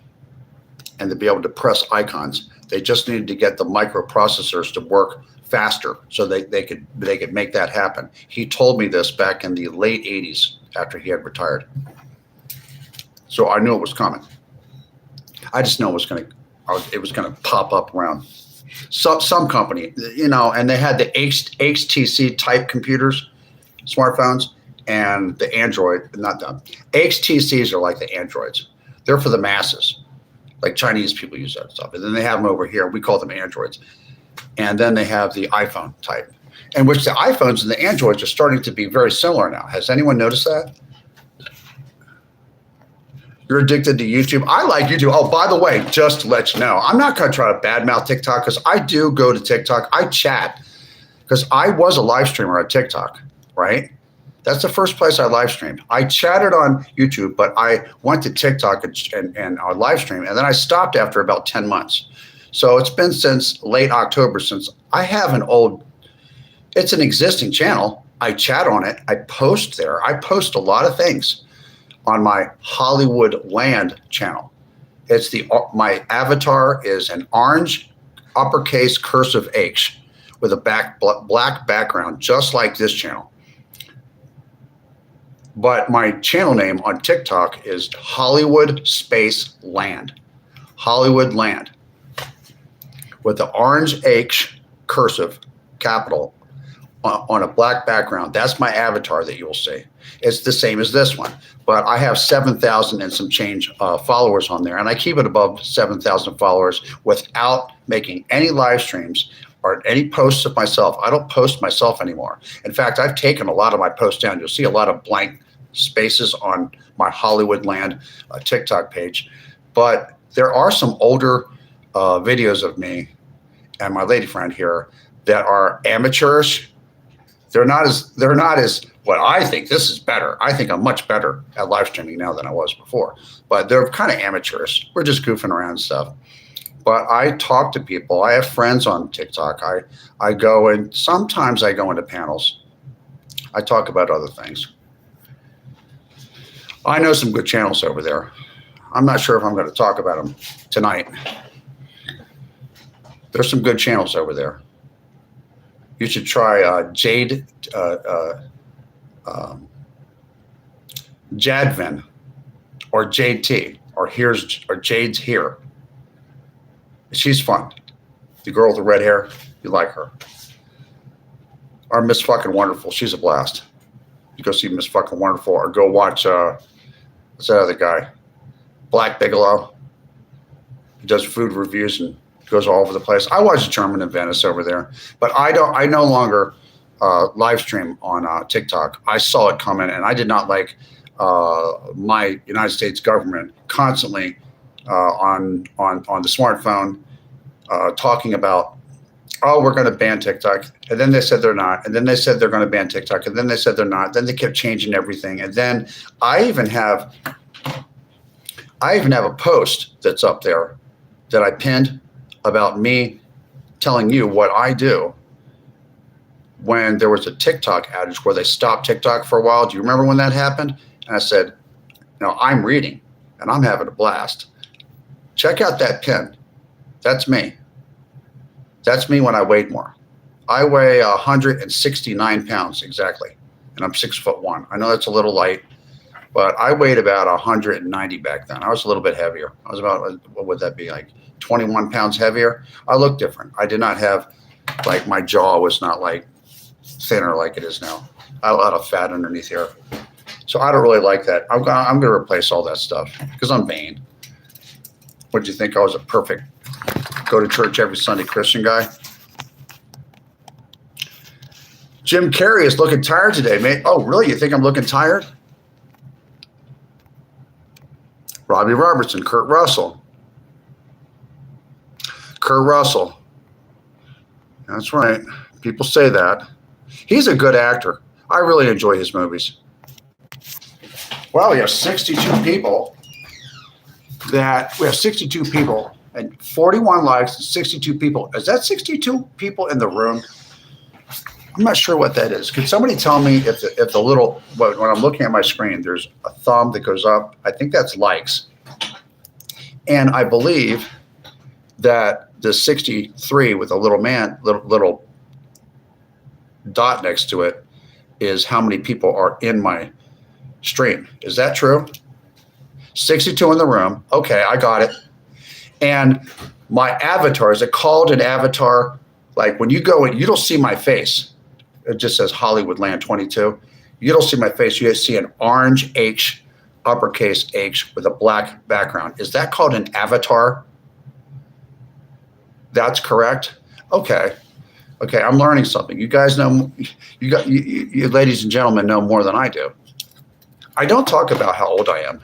and to be able to press icons. They just needed to get the microprocessors to work faster so they could make that happen. He told me this back in the late 80s after he had retired. So I knew it was coming. I just know it was going to pop up around some company, you know, and they had the HTC type computers, smartphones, and the Android, not them. HTCs are like the Androids. They're for the masses. Like Chinese people use that stuff. And then they have them over here. We call them Androids. And then they have the iPhone type, in which the iPhones and the Androids are starting to be very similar now. Has anyone noticed that? You're addicted to YouTube. I like YouTube. Oh, by the way, just to let you know, I'm not going to try to badmouth TikTok because I do go to TikTok. I chat because I was a live streamer at TikTok, right? That's the first place I live streamed. I chatted on YouTube, but I went to TikTok and live stream, and then I stopped after about 10 months. So it's been since late October since I have it's an existing channel. I chat on it. I post there. I post a lot of things on my Hollywoodland channel. My avatar is an orange uppercase cursive H with a black background, just like this channel. But my channel name on TikTok is Hollywood Space Land. Hollywoodland. With the orange H cursive capital on a black background. That's my avatar that you'll see. It's the same as this one. But I have 7,000 and some change followers on there. And I keep it above 7,000 followers without making any live streams or any posts of myself. I don't post myself anymore. In fact, I've taken a lot of my posts down. You'll see a lot of blank spaces on my Hollywoodland TikTok page. But there are some older videos of me and my lady friend here that are amateurish. They're not as what I think. This is better. I think I'm much better at live streaming now than I was before. But they're kind of amateurish. We're just goofing around and stuff. But I talk to people. I have friends on TikTok. I go and sometimes I go into panels. I talk about other things. I know some good channels over there. I'm not sure if I'm going to talk about them tonight. There's some good channels over there. You should try Jadvin or JT or Jade's Here. She's fun. The girl with the red hair, you like her. Or Miss Fucking Wonderful, she's a blast. You go see Miss Fucking Wonderful or go watch what's that other guy? Black Bigelow. He does food reviews and goes all over the place. I watch German in Venice over there, but I no longer live stream on TikTok. I saw it coming, and I did not like my United States government constantly on the smartphone talking about, oh, we're going to ban TikTok, and then they said they're not, and then they said they're going to ban TikTok, and then they said they're not. Then they kept changing everything, and then I even have a post that's up there that I pinned about me telling you what I do when there was a TikTok outage where they stopped TikTok for a while. Do you remember when that happened? And I said, I'm reading and I'm having a blast. Check out that pin. That's me. That's me when I weighed more. I weigh 169 pounds exactly, and I'm 6'1". I know that's a little light, but I weighed about 190 back then. I was a little bit heavier. I was about, what would that be, like 21 pounds heavier? I looked different. I did not have, like, my jaw was not like thinner like it is now. I had a lot of fat underneath here. So I don't really like that. I'm going to replace all that stuff because I'm vain. What did you think? I was a perfect go to church every Sunday Christian guy? Jim Carrey is looking tired today, mate. Oh, really? You think I'm looking tired? Robbie Robertson, Kurt Russell. Kurt Russell. That's right. People say that. He's a good actor. I really enjoy his movies. Well, we have 62 people and 41 likes and 62 people. Is that 62 people in the room? I'm not sure what that is. Could somebody tell me if the little, when I'm looking at my screen, there's a thumb that goes up. I think that's likes. And I believe that the 63 with a little dot next to it is how many people are in my stream. Is that true? 62 in the room. Okay, I got it. And my avatar, is it called an avatar? Like when you go in, you don't see my face. It just says Hollywoodland22. You don't see my face. You see an orange H, uppercase H with a black background. Is that called an avatar? That's correct. Okay. Okay, I'm learning something. You guys know, you ladies and gentlemen know more than I do. I don't talk about how old I am.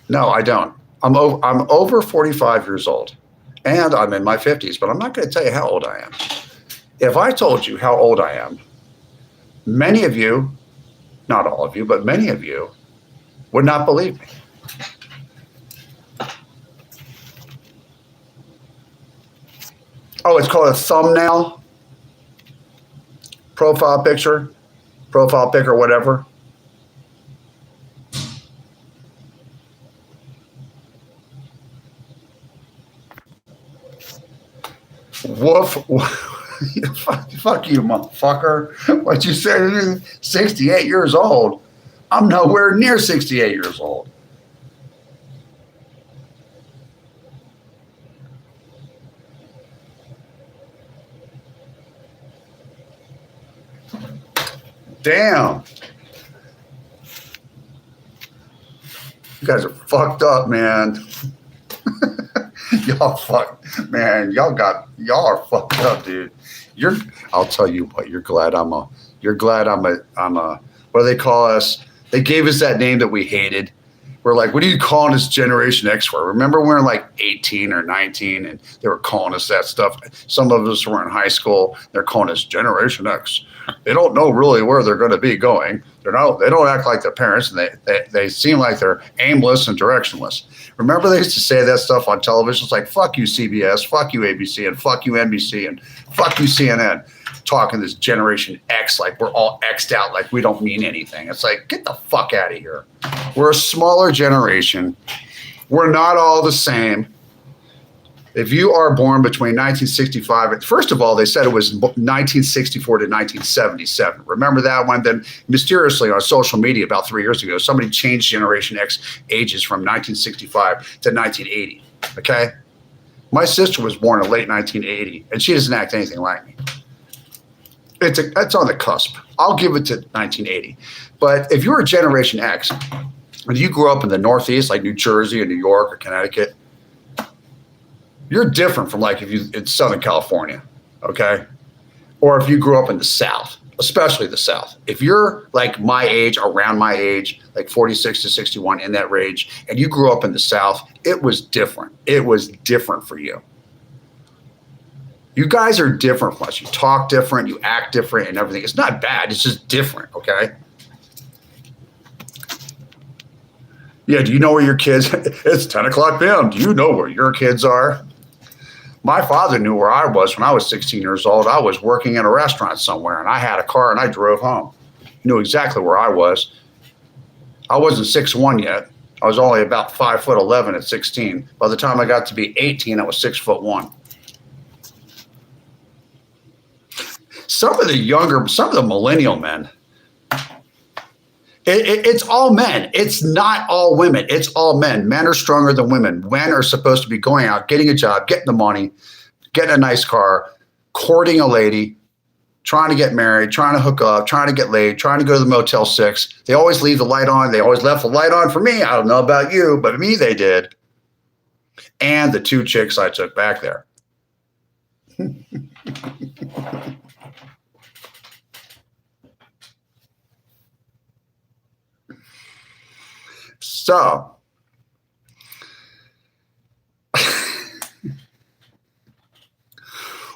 No, I don't. I'm over 45 years old, and I'm in my 50s, but I'm not going to tell you how old I am. If I told you how old I am, many of you, not all of you, but many of you would not believe me. Oh, it's called a thumbnail, profile picture, whatever. Woof. Fuck you, motherfucker. What you say? 68 years old. I'm nowhere near 68 years old. Damn. You guys are fucked up, man. Y'all are fucked up, dude. I'll tell you what, you're glad I'm a, what do they call us? They gave us that name that we hated. We're like, what are you calling us Generation X for? Remember we were like 18 or 19 and they were calling us that stuff. Some of us were in high school. They're calling us Generation X. They don't know really where they're going to be going. They don't act like their parents, and they seem like they're aimless and directionless. Remember they used to say that stuff on television? It's like, fuck you CBS, fuck you ABC, and fuck you NBC, and fuck you CNN. Talking this Generation X like we're all X'd out, like we don't mean anything. It's like, get the fuck out of here. We're a smaller generation. We're not all the same. If you are born between 1965, first of all, they said it was 1964 to 1977. Remember that one? Then mysteriously on social media about 3 years ago, somebody changed Generation X ages from 1965 to 1980. Okay? My sister was born in late 1980, and she doesn't act anything like me. It's on the cusp. I'll give it to 1980. But if you're a Generation X, and you grew up in the Northeast, like New Jersey or New York or Connecticut, you're different from like if you in Southern California, okay? Or if you grew up in the South, especially the South. If you're like my age, around my age, like 46 to 61 in that range, and you grew up in the South, it was different. It was different for you. You guys are different from us. You talk different, you act different and everything. It's not bad, it's just different, okay? Yeah, do you know where your kids, it's 10 o'clock p.m. Do you know where your kids are? My father knew where I was when I was 16 years old. I was working in a restaurant somewhere and I had a car and I drove home. He knew exactly where I was. I wasn't 6'1" yet. I was only about 5'11" at 16. By the time I got to be 18, I was 6'1". Some of the millennial men, it's all men. It's not all women. It's all men. Men are stronger than women. Men are supposed to be going out, getting a job, getting the money, getting a nice car, courting a lady, trying to get married, trying to hook up, trying to get laid, trying to go to the Motel 6. They always leave the light on. They always left the light on for me. I don't know about you, but me, they did. And the 2 chicks I took back there. So,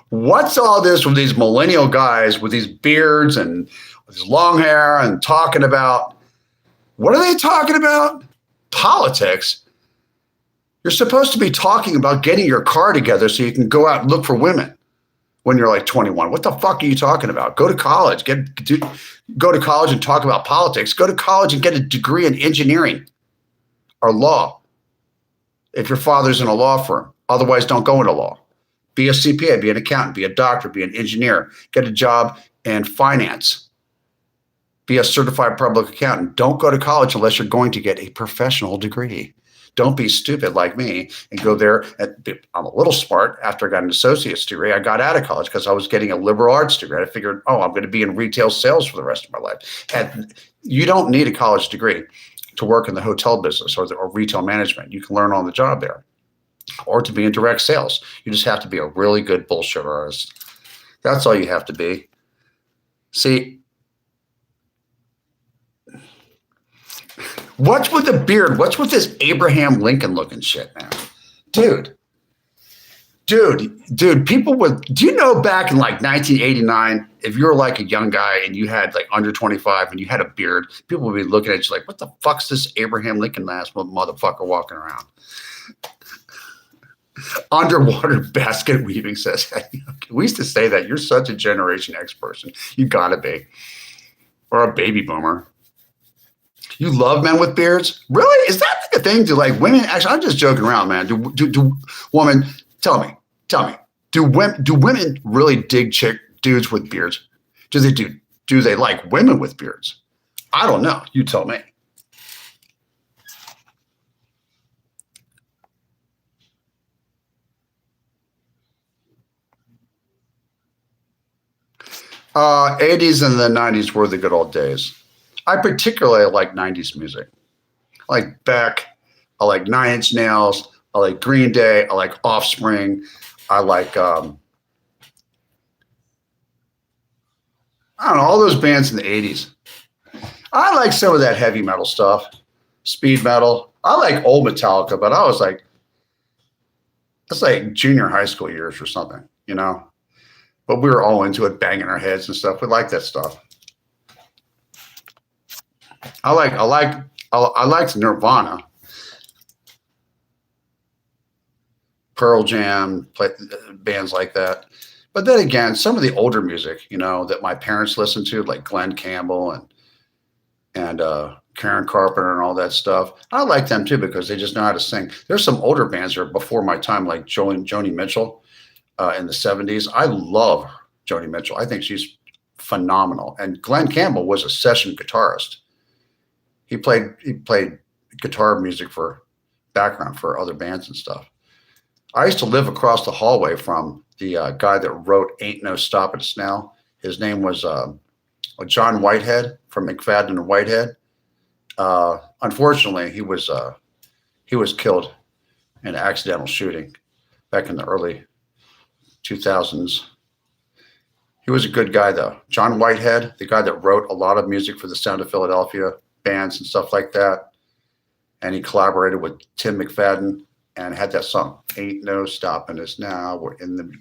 what's all this with these millennial guys with these beards and with this long hair and talking about, what are they talking about? Politics. You're supposed to be talking about getting your car together so you can go out and look for women. when you're like 21. What the fuck are you talking about? Go to college, go to college and talk about politics. Go to college and get a degree in engineering or law. If your father's in a law firm, otherwise don't go into law. Be a CPA, be an accountant, be a doctor, be an engineer, get a job in finance, be a certified public accountant. Don't go to college unless you're going to get a professional degree. Don't be stupid like me and go there. I'm a little smart. After I got an associate's degree, I got out of college because I was getting a liberal arts degree. I figured, oh, I'm going to be in retail sales for the rest of my life. And you don't need a college degree to work in the hotel business or retail management. You can learn on the job there. Or to be in direct sales. You just have to be a really good bullshit artist. That's all you have to be. See, what's with the beard? What's with this Abraham Lincoln looking shit, man? Dude, people do you know back in like 1989, if you were like a young guy and you had like under 25 and you had a beard, people would be looking at you like, what the fuck's this Abraham Lincoln ass motherfucker walking around? Underwater basket weaving says, we used to say that. You're such a Generation X person. You gotta be. Or a baby boomer. You love men with beards? Really? Is that like a thing? Do like women? Actually, I'm just joking around, man. Do women? Tell me. Do women really dig dudes with beards? Do they like women with beards? I don't know. You tell me. '80s and the '90s were the good old days. I particularly like '90s music. I like Beck. I like Nine Inch Nails. I like Green Day. I like Offspring. I like I don't know, all those bands in the '80s. I like some of that heavy metal stuff, speed metal. I like old Metallica, but I was like, that's like junior high school years or something, you know. But we were all into it, banging our heads and stuff. We like that stuff. I liked Nirvana, Pearl Jam, bands like that. But then again, some of the older music, you know, that my parents listened to, like Glenn Campbell and Karen Carpenter and all that stuff, I like them too because they just know how to sing. There's some older bands that are before my time, like Joni Mitchell. In the '70s. I love Joni Mitchell. I think she's phenomenal. And Glenn Campbell was a session guitarist. He played guitar music for background for other bands and stuff. I used to live across the hallway from the guy that wrote Ain't No Stoppin' Us Now. His name was John Whitehead from McFadden and Whitehead. Unfortunately, he was killed in an accidental shooting back in the early 2000s. He was a good guy, though. John Whitehead, the guy that wrote a lot of music for the Sound of Philadelphia bands and stuff like that. And he collaborated with Tim McFadden and had that song, Ain't No Stopping Us Now. We're in the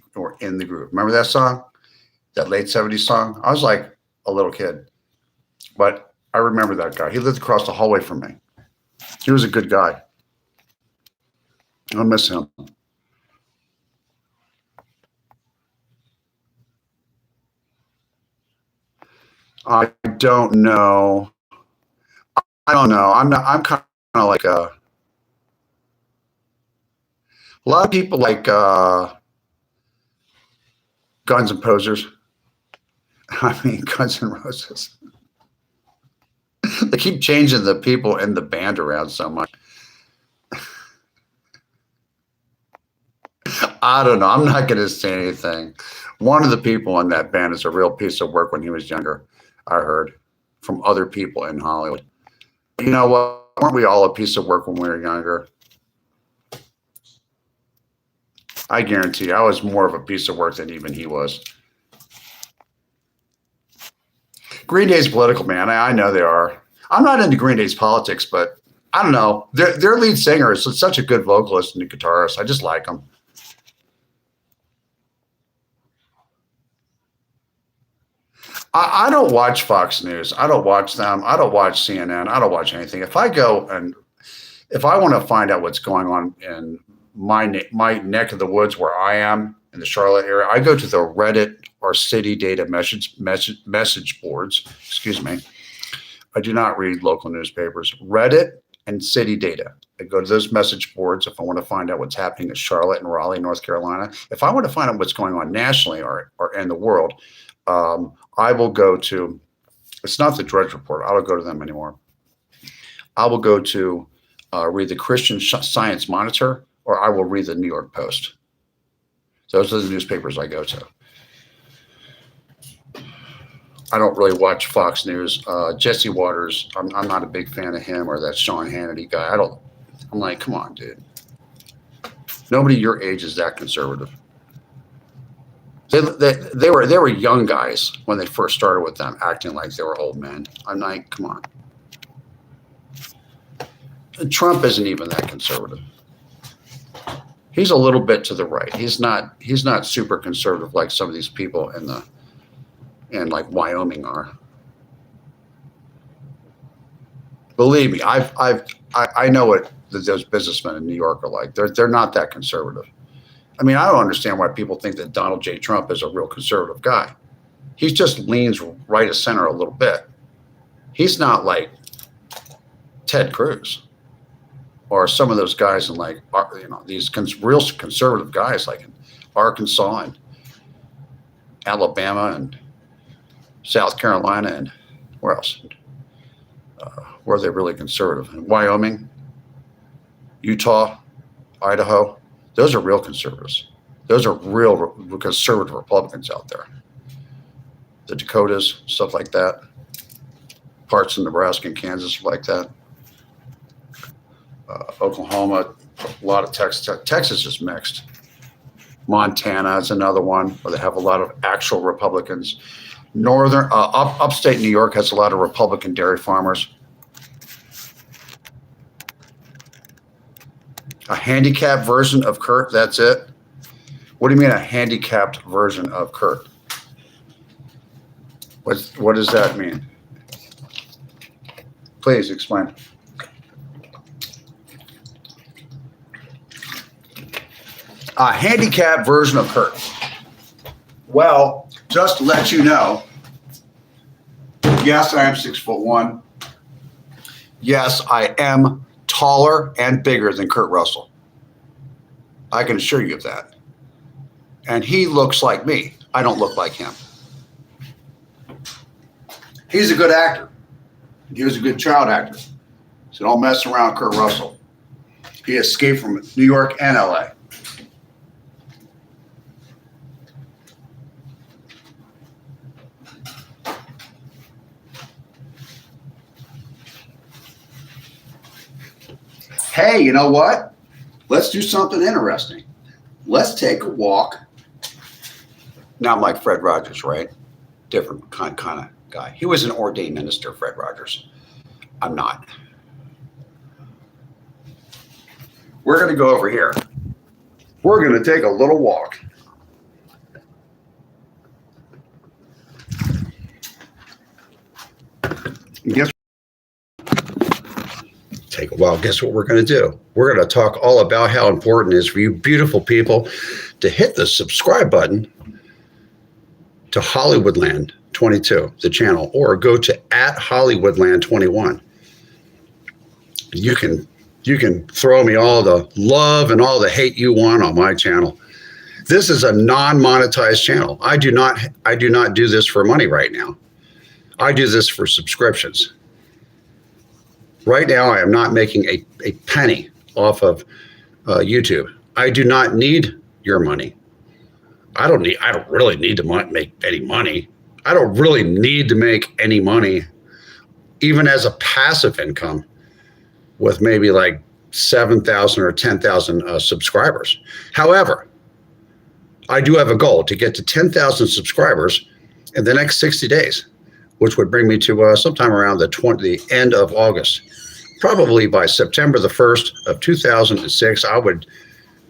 groove. Remember that song? That late 70s song? I was like a little kid. But I remember that guy. He lived across the hallway from me. He was a good guy. I miss him. I don't know. I'm kind of like a lot of people like Guns and Posers. I mean, Guns and Roses. They keep changing the people in the band around so much. I don't know. I'm not going to say anything. One of the people in that band is a real piece of work when he was younger. I heard from other people in Hollywood. You know what? Weren't we all a piece of work when we were younger? I guarantee you, I was more of a piece of work than even he was. Green Day's political, man. I know they are. I'm not into Green Day's politics, but I don't know. Their lead singer is such a good vocalist and guitarist. I just like him. I don't watch Fox News. I don't watch them. I don't watch CNN. I don't watch anything. If I want to find out what's going on in my neck of the woods where I am in the Charlotte area. I go to the Reddit or city data message boards. Excuse me. I do not read local newspapers. Reddit and city data. I go to those message boards if I want to find out what's happening in Charlotte and Raleigh, North Carolina. If I want to find out what's going on nationally or in the world, I will go to, it's not the Drudge Report. I don't go to them anymore. I will go to read the Christian Science Monitor, or I will read the New York Post. Those are the newspapers I go to. I don't really watch Fox News. Jesse Waters, I'm not a big fan of him, or that Sean Hannity guy. I'm like, come on, dude. Nobody your age is that conservative. They were young guys when they first started with them, acting like they were old men. I'm like, come on. Trump isn't even that conservative. He's a little bit to the right. He's not super conservative like some of these people in like Wyoming are. Believe me, I know what those businessmen in New York are like. They're not that conservative. I mean, I don't understand why people think that Donald J. Trump is a real conservative guy. He just leans right of center a little bit. He's not like Ted Cruz or some of those guys in like, these real conservative guys like in Arkansas and Alabama and South Carolina and where else? Where are they really conservative? In Wyoming, Utah, Idaho. Those are real conservatives. Those are real conservative Republicans out there. The Dakotas, stuff like that. Parts of Nebraska and Kansas like that. Oklahoma, a lot of Texas. Texas is mixed. Montana is another one where they have a lot of actual Republicans. Upstate New York has a lot of Republican dairy farmers. A handicapped version of Kurt, that's it? What do you mean a handicapped version of Kurt? What does that mean? Please explain. A handicapped version of Kurt. Well, just to let you know, yes, I am 6'1". Yes, I am taller and bigger than Kurt Russell. I can assure you of that. And he looks like me. I don't look like him. He's a good actor. He was a good child actor. So don't mess around with Kurt Russell. He escaped from New York and LA. Hey, you know what? Let's do something interesting. Let's take a walk. Now I'm like Fred Rogers, right? Different kind of guy. He was an ordained minister, Fred Rogers. I'm not. We're going to go over here. We're going to take a little walk. Guess take a while. Guess what we're going to do? We're going to talk all about how important it is for you beautiful people to hit the subscribe button to Hollywoodland22, the channel, or go to @Hollywoodland21. You can throw me all the love and all the hate you want on my channel. This is a non-monetized channel. I do not do this for money right now. I do this for subscriptions. Right now, I am not making a penny off of YouTube. I do not need your money. I don't really need to make any money. I don't really need to make any money, even as a passive income with maybe like 7,000 or 10,000 subscribers. However, I do have a goal to get to 10,000 subscribers in the next 60 days, which would bring me to sometime around the end of August. Probably by September the 1st of 2006,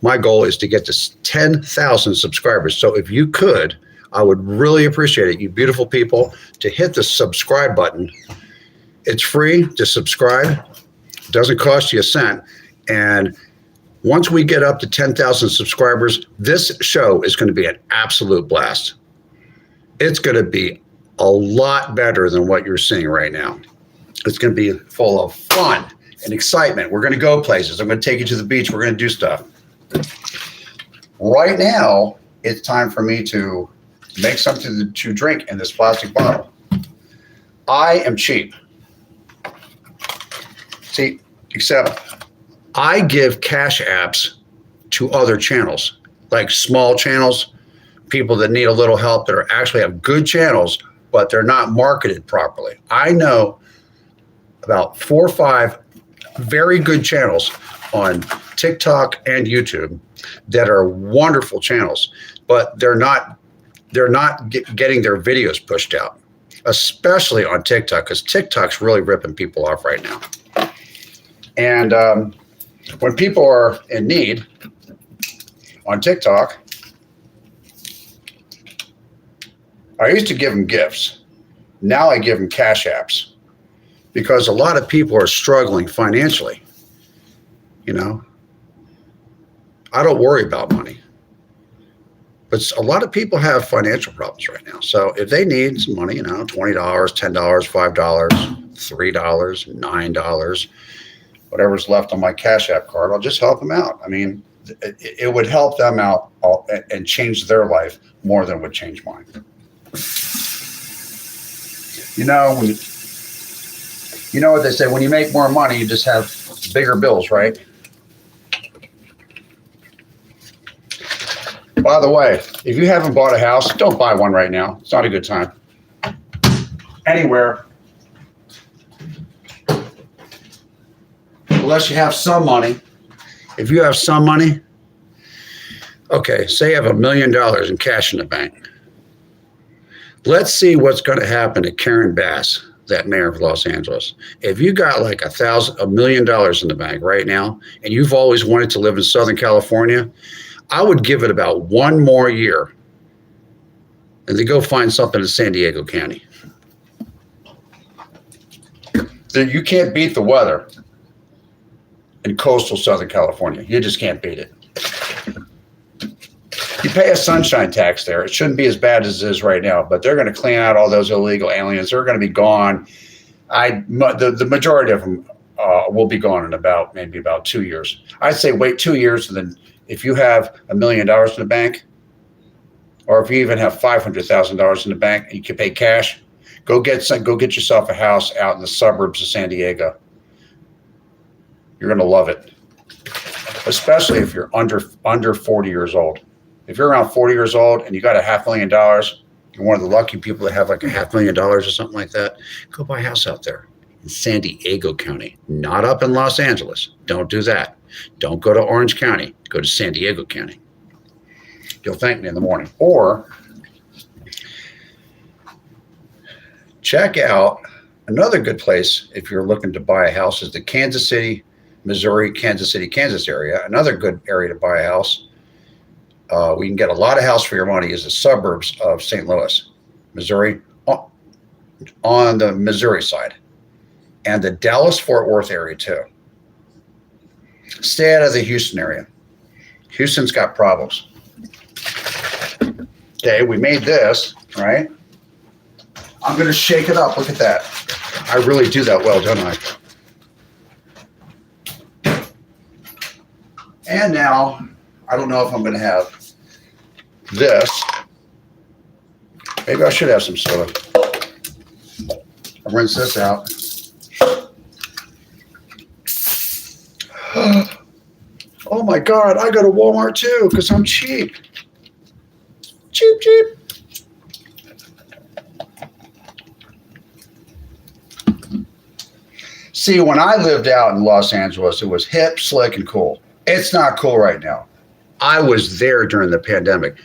my goal is to get to 10,000 subscribers. So if you could, I would really appreciate it, you beautiful people, to hit the subscribe button. It's free to subscribe. It doesn't cost you a cent. And Once we get up to 10,000 subscribers, this show is going to be an absolute blast. It's going to be a lot better than what you're seeing right now. It's going to be full of fun and excitement. We're going to go places. I'm going to take you to the beach. We're going to do stuff. Right now, it's time for me to make something to drink in this plastic bottle. I am cheap. See, except I give cash apps to other channels, like small channels, people that need a little help that are actually have good channels, but they're not marketed properly. I know about 4 or 5 very good channels on TikTok and YouTube that are wonderful channels, but they're not getting their videos pushed out, especially on TikTok, because TikTok's really ripping people off right now. And when people are in need on TikTok, I used to give them gifts. Now I give them cash apps because a lot of people are struggling financially. You know, I don't worry about money, but a lot of people have financial problems right now. So if they need some money, you know, $20, $10, $5, $3, $9, whatever's left on my Cash App card, I'll just help them out. I mean, it would help them out and change their life more than it would change mine. You know what they say, when you make more money, you just have bigger bills, right? By the way, if you haven't bought a house, don't buy one right now. It's not a good time. Anywhere. Unless you have some money. If you have some money, okay, say you have $1 million in cash in the bank. Let's see what's going to happen to Karen Bass, that mayor of Los Angeles. If you got like $1 million in the bank right now, and you've always wanted to live in Southern California, I would give it about 1 more year and then go find something in San Diego County. You can't beat the weather in coastal Southern California. You just can't beat it. You pay a sunshine tax there. It shouldn't be as bad as it is right now, but they're going to clean out all those illegal aliens. They're going to be gone. The majority of them will be gone in maybe about 2 years. I'd say wait 2 years, and then if you have $1 million in the bank, or if you even have $500,000 in the bank, you can pay cash. Go get yourself a house out in the suburbs of San Diego. You're going to love it, especially if you're under 40 years old. If you're around 40 years old and you got $500,000, you're one of the lucky people that have like $500,000 or something like that, go buy a house out there in San Diego County, not up in Los Angeles. Don't do that. Don't go to Orange County. Go to San Diego County. You'll thank me in the morning. Or check out another good place if you're looking to buy a house is the Kansas City, Missouri, Kansas City, Kansas area. Another good area to buy a house. We can get a lot of house for your money is the suburbs of St. Louis, Missouri, on the Missouri side, and the Dallas-Fort Worth area too. Stay out of the Houston area. Houston's got problems. Okay, we made this, right? I'm going to shake it up. Look at that. I really do that well, don't I? And now, I don't know if I'm going to have this. Maybe I should have some soda. I'll rinse this out. Oh my God, I go to Walmart too because I'm cheap. Cheap, cheap. See, when I lived out in Los Angeles, it was hip, slick, and cool. It's not cool right now. I was there during the pandemic.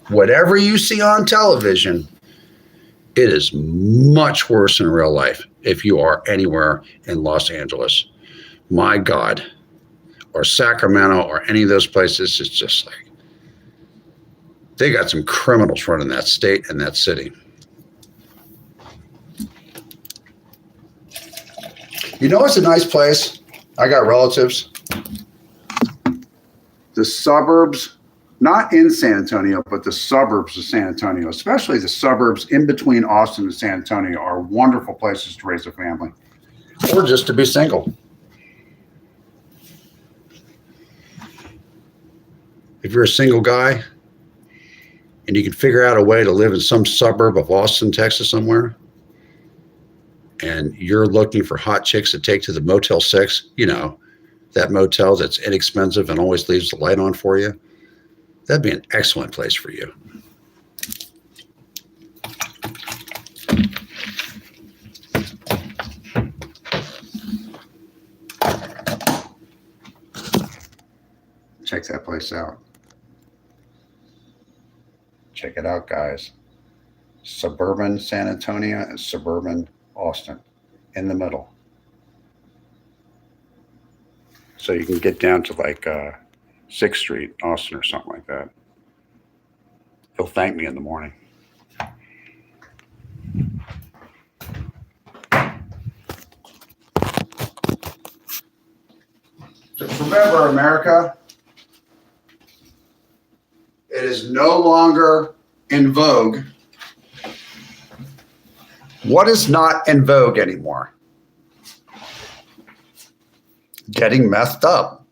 Whatever you see on television, it is much worse in real life if you are anywhere in Los Angeles. My God. Or Sacramento or any of those places, it's just like, they got some criminals running that state and that city. You know, it's a nice place. I got relatives the suburbs, not in San Antonio, but the suburbs of San Antonio, especially the suburbs in between Austin and San Antonio, are wonderful places to raise a family or just to be single. If you're a single guy and you can figure out a way to live in some suburb of Austin, Texas somewhere, and you're looking for hot chicks to take to the Motel 6, you know, that motel that's inexpensive and always leaves the light on for you, that'd be an excellent place for you. Check that place out. Check it out, guys. Suburban San Antonio and suburban Austin in the middle. So you can get down to like 6th Street, Austin or something like that. He'll thank me in the morning. Just remember, America, it is no longer in vogue. What is not in vogue anymore? Getting messed up.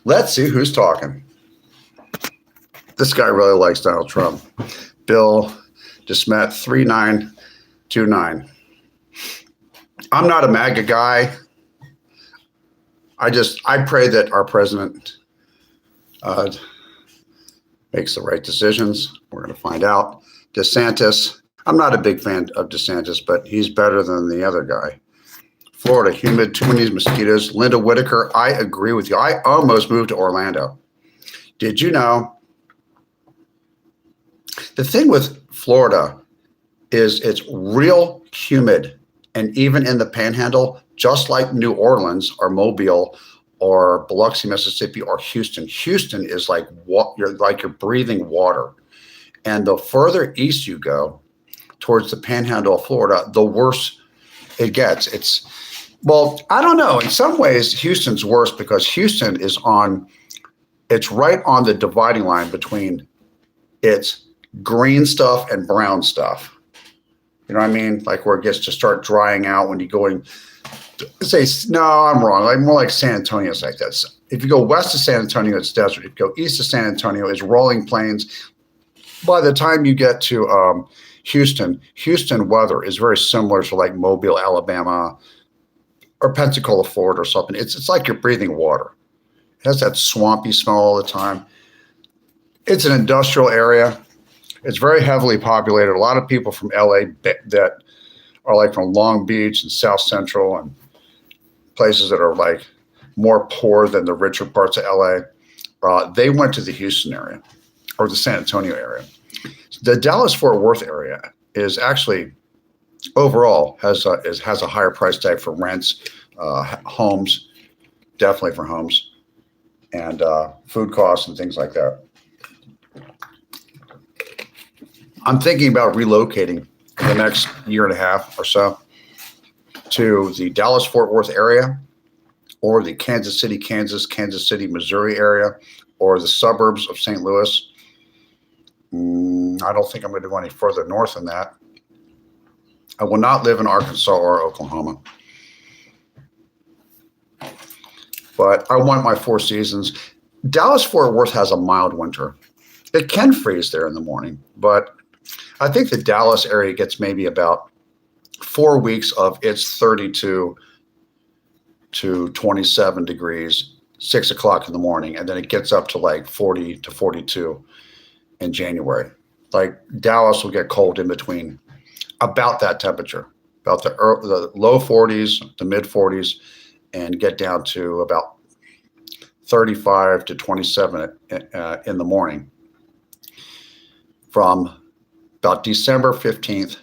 Let's see who's talking. This guy really likes Donald Trump. Bill DeSmet 3929. I'm not a MAGA guy. I pray that our president makes the right decisions. We're going to find out. DeSantis, I'm not a big fan of DeSantis, but he's better than the other guy. Florida, humid, too many mosquitoes. Linda Whitaker, I agree with you. I almost moved to Orlando. Did you know? The thing with Florida is it's real humid. And even in the Panhandle, just like New Orleans or Mobile or Biloxi, Mississippi, or Houston. Houston is like you're breathing water. And the further east you go towards the Panhandle of Florida, the worse it gets. Well, I don't know. In some ways, Houston's worse because Houston is it's right on the dividing line between its green stuff and brown stuff. You know what I mean? Like where it gets to start drying out when you're going, no, I'm wrong. Like more like San Antonio's like that. If you go west of San Antonio, it's desert. If you go east of San Antonio, it's rolling plains. By the time you get to Houston weather is very similar to like Mobile, Alabama, or Pensacola, Florida, or something. It's like you're breathing water. It has that swampy smell all the time. It's an industrial area. It's very heavily populated. A lot of people from LA that are like from Long Beach and South Central and places that are like more poor than the richer parts of LA, they went to the Houston area or the San Antonio area. The Dallas-Fort Worth area is actually overall has a higher price tag for rents, homes, definitely for homes, and food costs and things like that. I'm thinking about relocating in the next year and a half or so to the Dallas-Fort Worth area or the Kansas City, Missouri area or the suburbs of St. Louis. I don't think I'm going to go any further north than that. I will not live in Arkansas or Oklahoma. But I want my 4 seasons. Dallas-Fort Worth has a mild winter. It can freeze there in the morning, but I think the Dallas area gets maybe about 4 weeks of it's 32 to 27 degrees, 6 o'clock in the morning, and then it gets up to like 40 to 42 in January. Like Dallas will get cold in between about that temperature, about the low 40s, the mid 40s, and get down to about 35 to 27 in the morning from about December 15th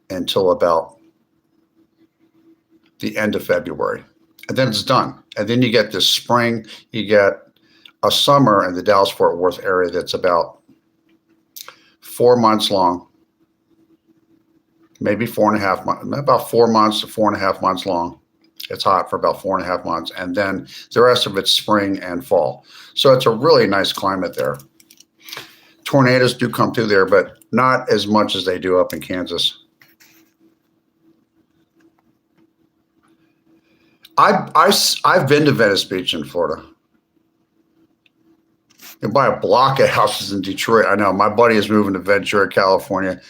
until about the end of February. And then it's done. And then you get this spring, you get a summer in the Dallas-Fort Worth area that's about 4 months long. maybe 4.5 months, about 4 months to 4.5 months long. It's hot for about 4.5 months, and then the rest of it's spring and fall. So it's a really nice climate there. Tornadoes do come through there, but not as much as they do up in Kansas. I've been to Venice Beach in Florida. You can buy a block of houses in Detroit. I know my buddy is moving to Ventura, California,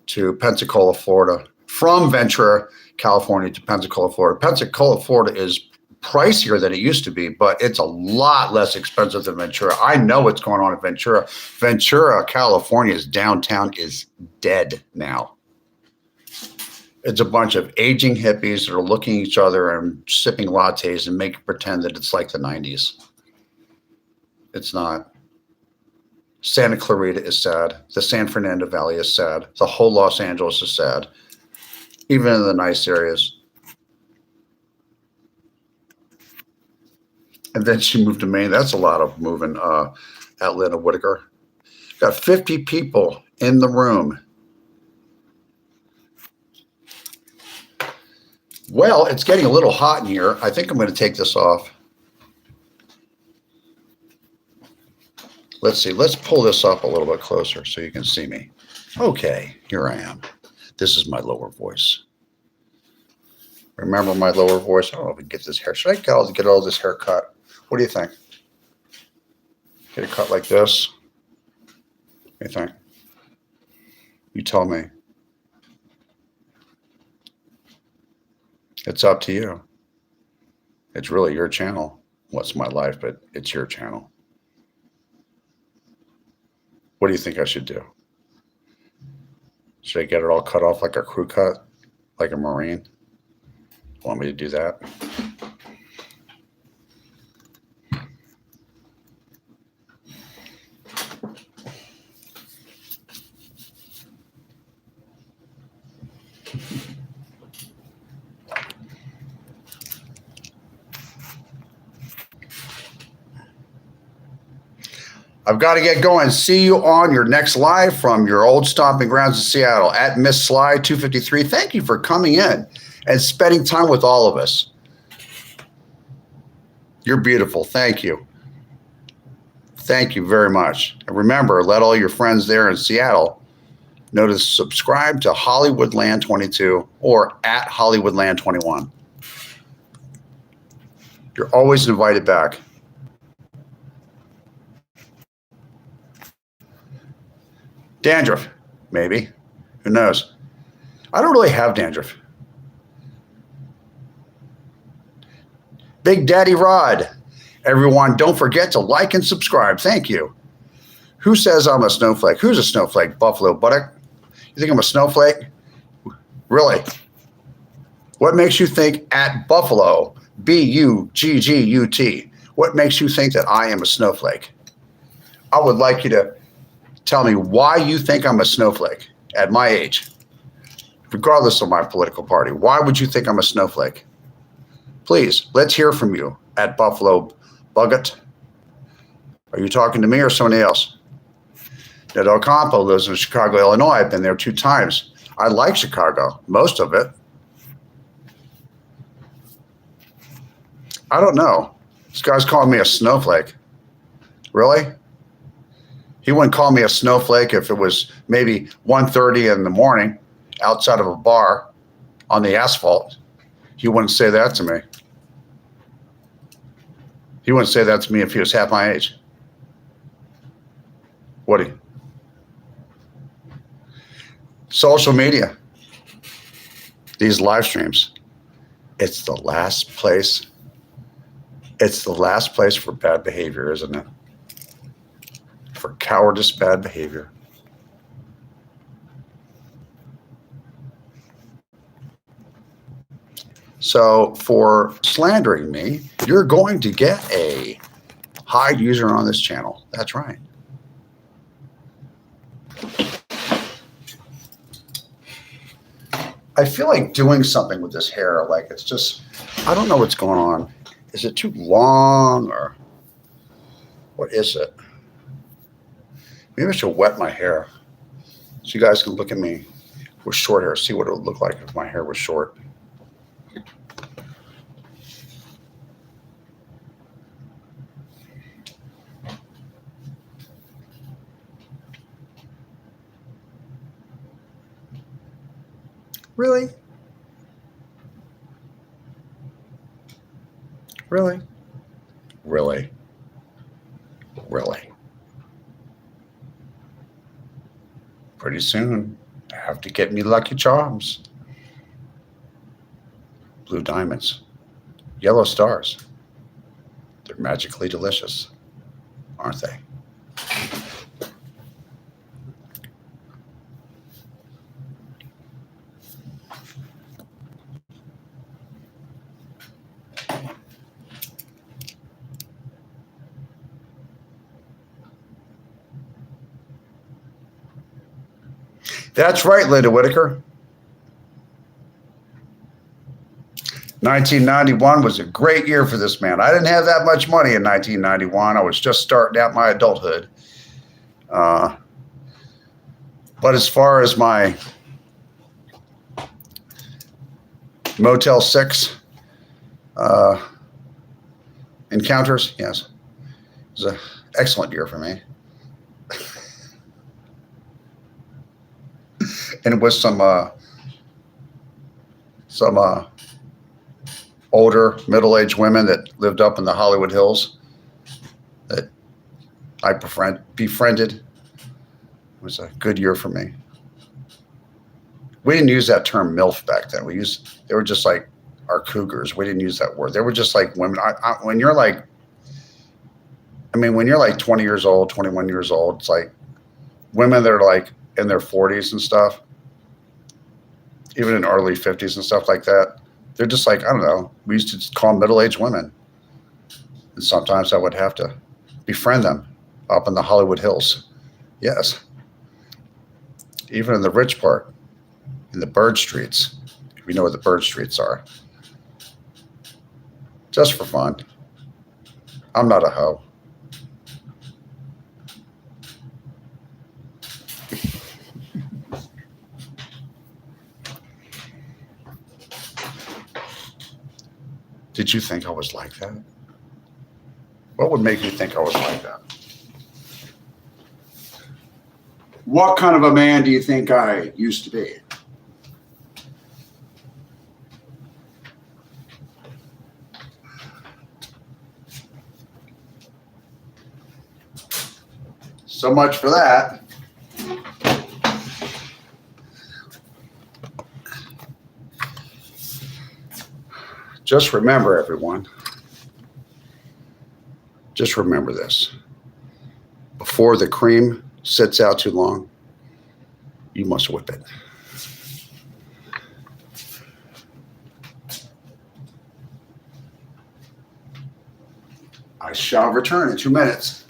to Pensacola, Florida. From Ventura, California to Pensacola, Florida. Pensacola, Florida is pricier than it used to be, but it's a lot less expensive than Ventura. I know what's going on in Ventura. Ventura, California's downtown is dead now. It's a bunch of aging hippies that are looking at each other and sipping lattes and making pretend that it's like the 90s. It's not. Santa Clarita is sad. The San Fernando Valley is sad. The whole Los Angeles is sad. Even in the nice areas. And then she moved to Maine. That's a lot of moving. Atlanta Whitaker. Got 50 people in the room. Well, it's getting a little hot in here. I think I'm going to take this off. Let's see. Let's pull this up a little bit closer so you can see me. Okay, here I am. This is my lower voice. Remember my lower voice? Oh, we get this hair. Should I get all this hair cut? What do you think? Get it cut like this? What do you think? You tell me. It's up to you. It's really your channel. What's my life, but it's your channel. What do you think I should do? Should I get it all cut off like a crew cut, like a Marine? Want me to do that? I've got to get going. See you on your next live from your old stomping grounds in Seattle at Miss Sly 253. Thank you for coming in and spending time with all of us. You're beautiful. Thank you. Thank you very much. And remember, let all your friends there in Seattle know to subscribe to Hollywoodland22 or at Hollywoodland21. You're always invited back. Dandruff, maybe. Who knows? I don't really have dandruff. Big Daddy Rod. Everyone, don't forget to like and subscribe. Thank you. Who says I'm a snowflake? Who's a snowflake? Buffalo Buttock? You think I'm a snowflake? Really? What makes you think at Buffalo, Buggut, what makes you think that I am a snowflake? I would like you to tell me why you think I'm a snowflake at my age, regardless of my political party. Why would you think I'm a snowflake? Please, let's hear from you at Buffalo Buggut. Are you talking to me or somebody else? Ned Ocampo lives in Chicago, Illinois. I've been there 2 times. I like Chicago, most of it. I don't know. This guy's calling me a snowflake. Really? He wouldn't call me a snowflake if it was maybe 1:30 in the morning outside of a bar on the asphalt. He wouldn't say that to me. He wouldn't say that to me if he was half my age. Would he? Social media. These live streams. It's the last place. It's the last place for bad behavior, isn't it? For cowardice, bad behavior. So for slandering me, you're going to get a hide user on this channel. That's right. I feel like doing something with this hair. Like it's just, I don't know what's going on. Is it too long or what is it? Maybe I should wet my hair so you guys can look at me with short hair. See what it would look like if my hair was short. Really? Really? Really? Really? Pretty soon, I have to get me Lucky Charms. Blue diamonds. Yellow stars. They're magically delicious, aren't they? That's right, Linda Whitaker. 1991 was a great year for this man. I didn't have that much money in 1991. I was just starting out my adulthood. But as far as my Motel 6 encounters, yes, it was an excellent year for me. And with some older middle-aged women that lived up in the Hollywood Hills that I befriended. It was a good year for me. We didn't use that term MILF back then. They were just like our cougars. We didn't use that word. They were just like women. When you're like 20 years old, 21 years old, it's like women that are like in their 40s and stuff, even in early 50s and stuff like that. They're just like, I don't know. We used to call them middle-aged women. And sometimes I would have to befriend them up in the Hollywood Hills. Yes. Even in the rich part, in the bird streets, if you know what the bird streets are. Just for fun. I'm not a hoe. Did you think I was like that? What would make you think I was like that? What kind of a man do you think I used to be? So much for that. Just remember, everyone, just remember this. Before the cream sits out too long, you must whip it. I shall return in 2 minutes.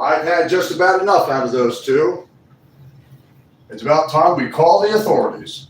I've had just about enough out of those two. It's about time we call the authorities.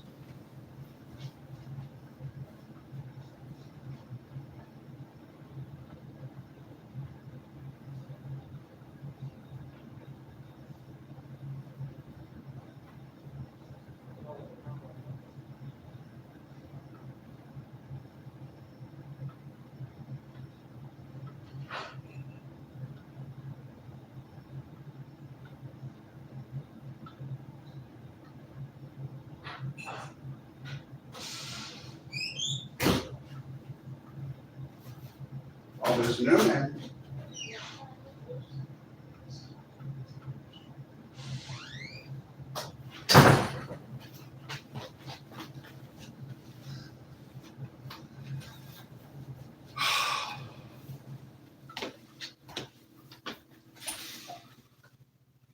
Oh, there's no man.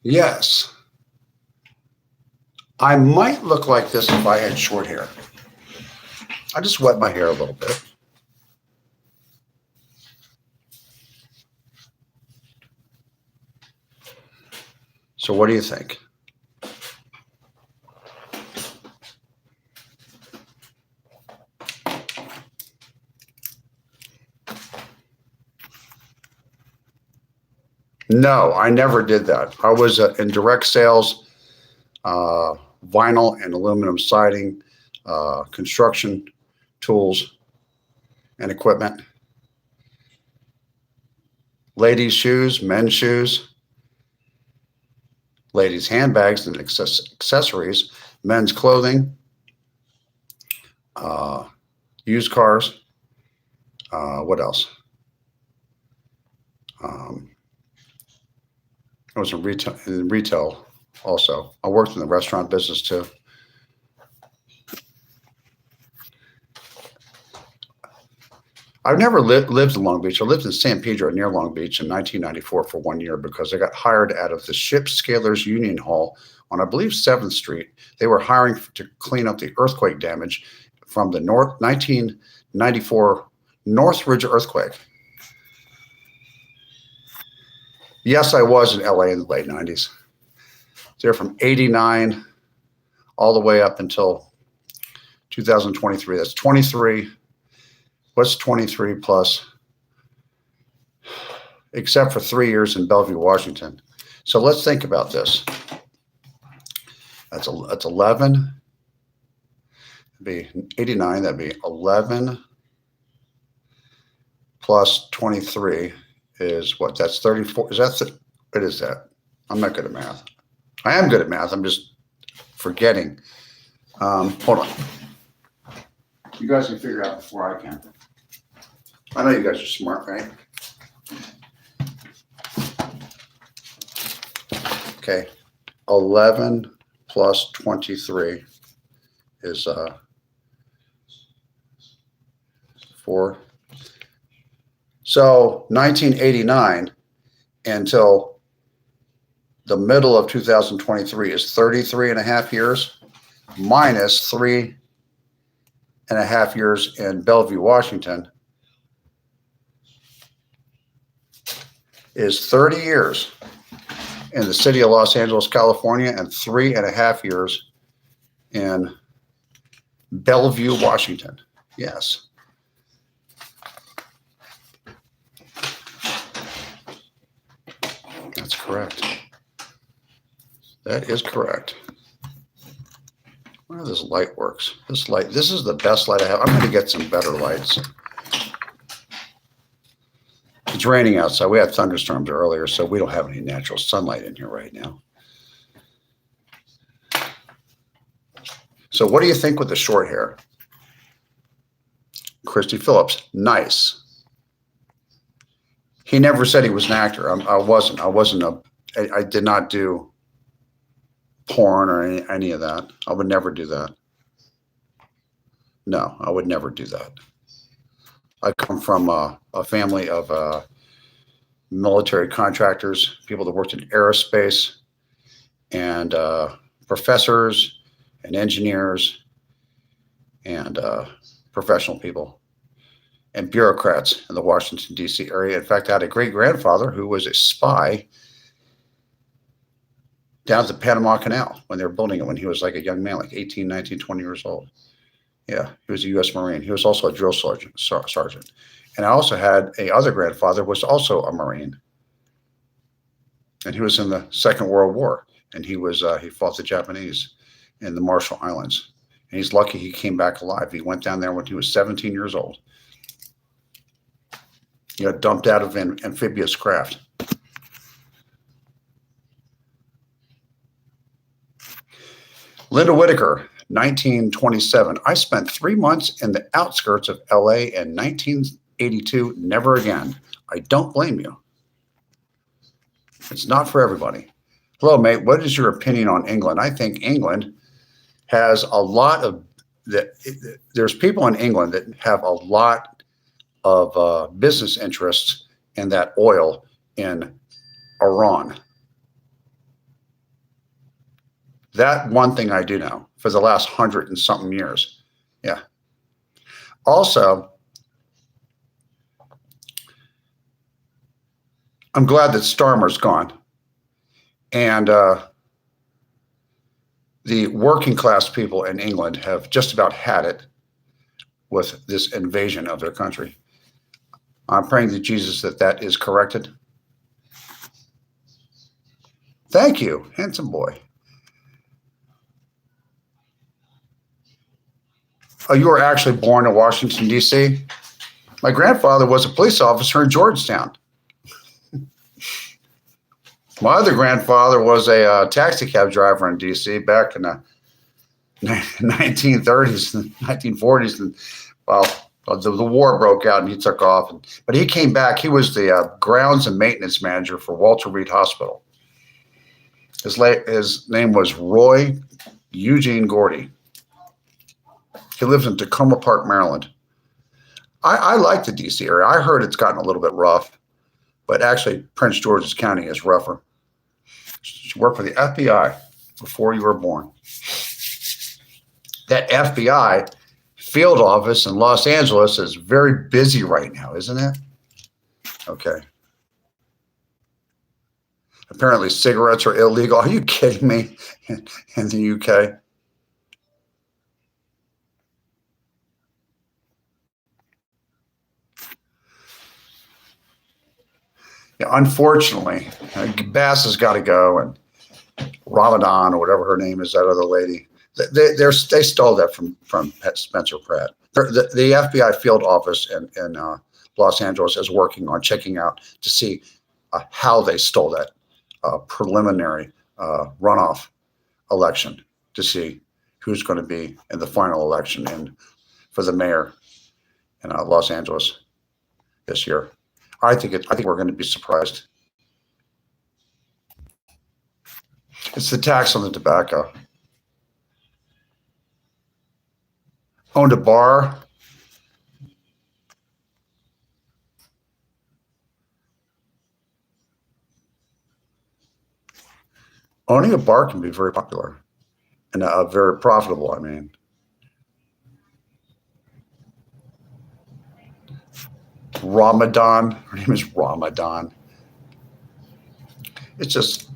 Yes. I might look like this if I had short hair. I just wet my hair a little bit. So what do you think? No, I never did that. I was in direct sales, vinyl and aluminum siding, construction tools and equipment, ladies' shoes, men's shoes, ladies' handbags and accessories, men's clothing, used cars. What else? I was in retail also. I worked in the restaurant business too. I've never lived in Long Beach. I lived in San Pedro near Long Beach in 1994 for 1 year because I got hired out of the Ship Scalers Union Hall on, I believe, 7th Street. They were hiring to clean up the earthquake damage from the 1994 Northridge earthquake. Yes, I was in LA in the late 90s. There from 89 all the way up until 2023. That's 23. What's 23 plus? Except for 3 years in Bellevue, Washington. So let's think about this. That's 11. That'd be 89. That'd be 11 plus 23 is what? That's 34. Is that what is that? I'm not good at math. I am good at math. I'm just forgetting. Hold on. You guys can figure it out before I can. I know you guys are smart, right? Okay. 11 plus 23 is 4. So 1989 until the middle of 2023 is 33 and a half years minus 3.5 years in Bellevue, Washington is 30 years in the city of Los Angeles, California, and 3.5 years in Bellevue, Washington. Yes. That's correct. That is correct. Well, this light works. This is the best light I have. I'm going to get some better lights. It's raining outside. We had thunderstorms earlier, so we don't have any natural sunlight in here right now. So what do you think with the short hair? Christy Phillips, nice. He never said he was an actor. I did not do porn or any of that. I would never do that. No, I would never do that. I come from a family of military contractors, people that worked in aerospace, and professors and engineers and professional people and bureaucrats in the Washington, D.C. area. In fact, I had a great-grandfather who was a spy down at the Panama Canal when they were building it when he was like a young man, like 18, 19, 20 years old. Yeah, he was a U.S. Marine. He was also a drill sergeant. And I also had a other grandfather who was also a Marine. And he was in the Second World War. And he fought the Japanese in the Marshall Islands. And he's lucky he came back alive. He went down there when he was 17 years old. He got dumped out of an amphibious craft. Linda Whitaker, 1927. I spent 3 months in the outskirts of LA in 1982. Never again. I don't blame you. It's not for everybody. Hello, mate. What is your opinion on England? I think England has a lot of there's people in England that have a lot of business interests in that oil in Iran. That one thing I do know for the last 100 and something years. Yeah. Also, I'm glad that Starmer's gone. And the working class people in England have just about had it with this invasion of their country. I'm praying to Jesus that that is corrected. Thank you, handsome boy. Oh, you were actually born in Washington, D.C.? My grandfather was a police officer in Georgetown. My other grandfather was a taxi cab driver in D.C. back in the 1930s and 1940s. And, well, the war broke out and he took off. But he came back. He was the grounds and maintenance manager for Walter Reed Hospital. His name was Roy Eugene Gordy. He lives in Tacoma Park, Maryland. I like the D.C. area. I heard it's gotten a little bit rough, but actually Prince George's County is rougher. She worked for the FBI before you were born. That FBI field office in Los Angeles is very busy right now, isn't it? Okay. Apparently cigarettes are illegal. Are you kidding me? In the UK? Yeah, unfortunately, Bass has got to go, and Ramadan or whatever her name is, that other lady, they stole that from Spencer Pratt. The FBI field office in Los Angeles is working on checking out to see how they stole that preliminary runoff election to see who's going to be in the final election for the mayor in Los Angeles this year. I think we're going to be surprised. It's the tax on the tobacco. Owned a bar. Owning a bar can be very popular and very profitable, I mean. Ramadan. Her name is Ramadan. It's just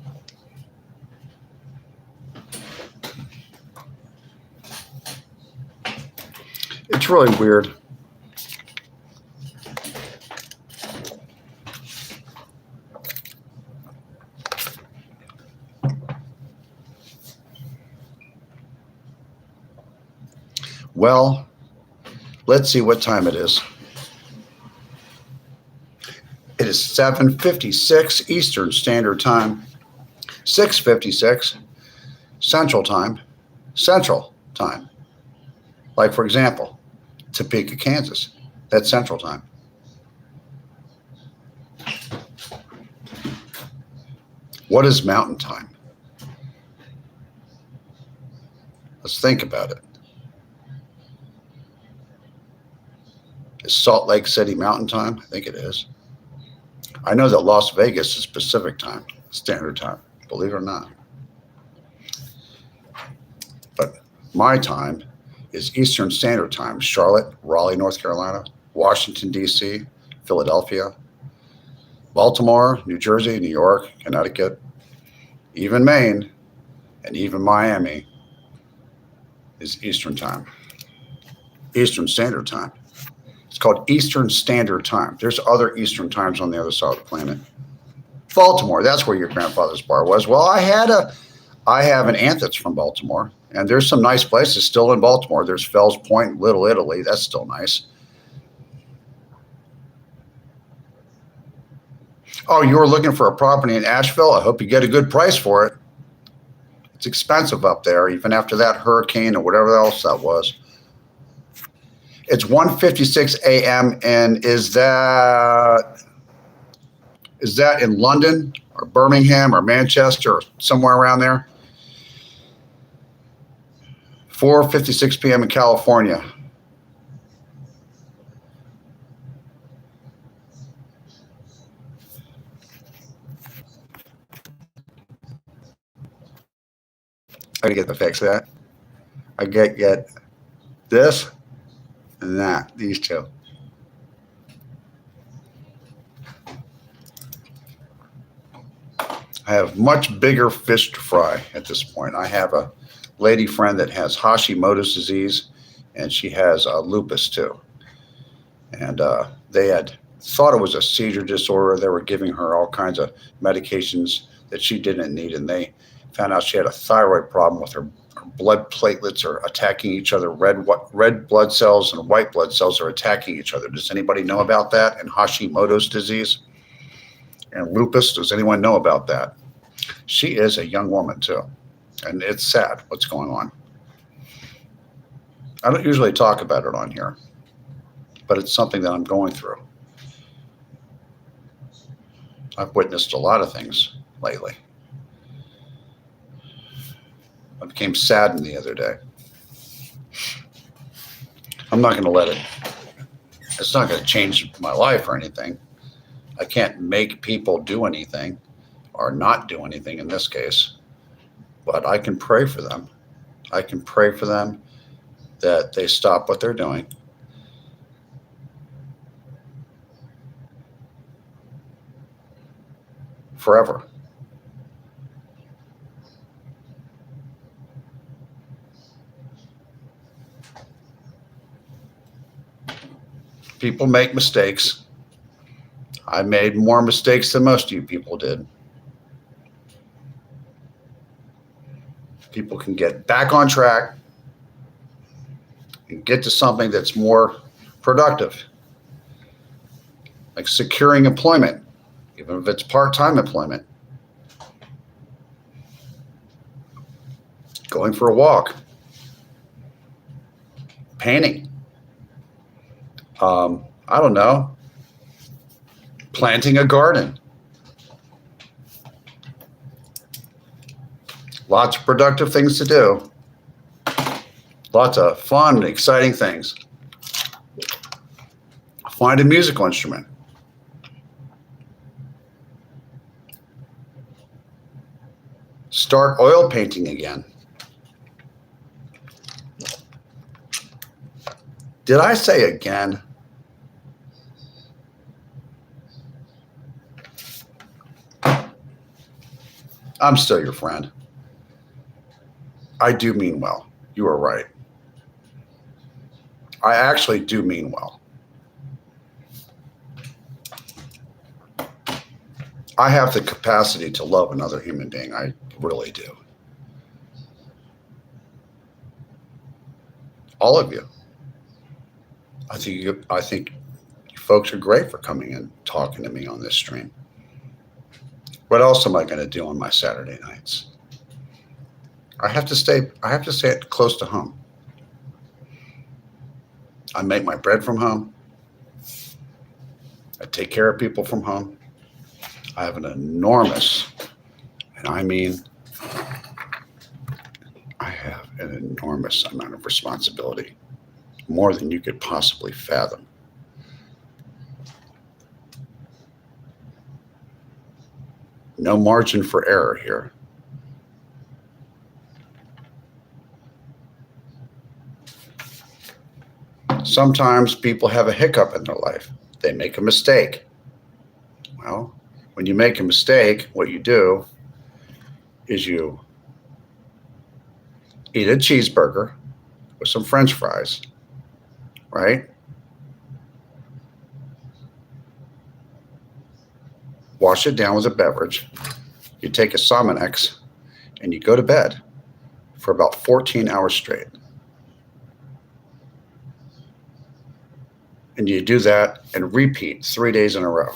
it's really weird. Well, let's see what time it is. It is 7:56 Eastern Standard Time, 6:56 Central Time, Central Time. Like, for example, Topeka, Kansas, that's Central Time. What is Mountain Time? Let's think about it. Is Salt Lake City Mountain Time? I think it is. I know that Las Vegas is Pacific Time, Standard Time, believe it or not. But my time is Eastern Standard Time. Charlotte, Raleigh, North Carolina, Washington, D.C., Philadelphia, Baltimore, New Jersey, New York, Connecticut, even Maine, And even Miami is Eastern time, Eastern Standard Time. It's called Eastern Standard Time. There's other Eastern times on the other side of the planet. Baltimore, that's where your grandfather's bar was. Well, I have an aunt that's from Baltimore, and there's some nice places still in Baltimore. There's Fells Point, Little Italy. That's still nice. Oh, you were looking for a property in Asheville? I hope you get a good price for it. It's expensive up there, even after that hurricane or whatever else that was. It's 1:56 a.m. and is that in London or Birmingham or Manchester or somewhere around there? 4:56 p.m. in California. I gotta get to fix that. I get this and that, these two. I have much bigger fish to fry at this point. I have a lady friend that has Hashimoto's disease, and she has lupus too. And they had thought it was a seizure disorder. They were giving her all kinds of medications that she didn't need, and they found out she had a thyroid problem with her blood platelets are attacking each other. Red blood cells and white blood cells are attacking each other. Does anybody know about that? And Hashimoto's disease and lupus, does anyone know about that? She is a young woman too, and it's sad what's going on. I don't usually talk about it on here, but it's something that I'm going through. I've witnessed a lot of things lately. I became saddened the other day. I'm not going to let it, it's not going to change my life or anything. I can't make people do anything or not do anything in this case, but I can pray for them. I can pray for them that they stop what they're doing. Forever. People make mistakes. I made more mistakes than most of you people did. People can get back on track and get to something that's more productive, like securing employment, even if it's part-time employment, going for a walk, painting, I don't know, planting a garden. Lots of productive things to do. Lots of fun, exciting things. Find a musical instrument. Start oil painting again. Did I say again? I'm still your friend. I do mean well. You are right. I actually do mean well. I have the capacity to love another human being. I really do. All of you. I think you folks are great for coming and talking to me on this stream. What else am I going to do on my Saturday nights? I have to stay close to home. I make my bread from home. I take care of people from home. I have an enormous, and I mean, I have an enormous amount of responsibility, more than you could possibly fathom. No margin for error here. Sometimes people have a hiccup in their life. They make a mistake. Well, when you make a mistake, what you do is you eat a cheeseburger with some French fries, right? Wash it down with a beverage. You take a Sominex and you go to bed for about 14 hours straight. And you do that and repeat 3 days in a row.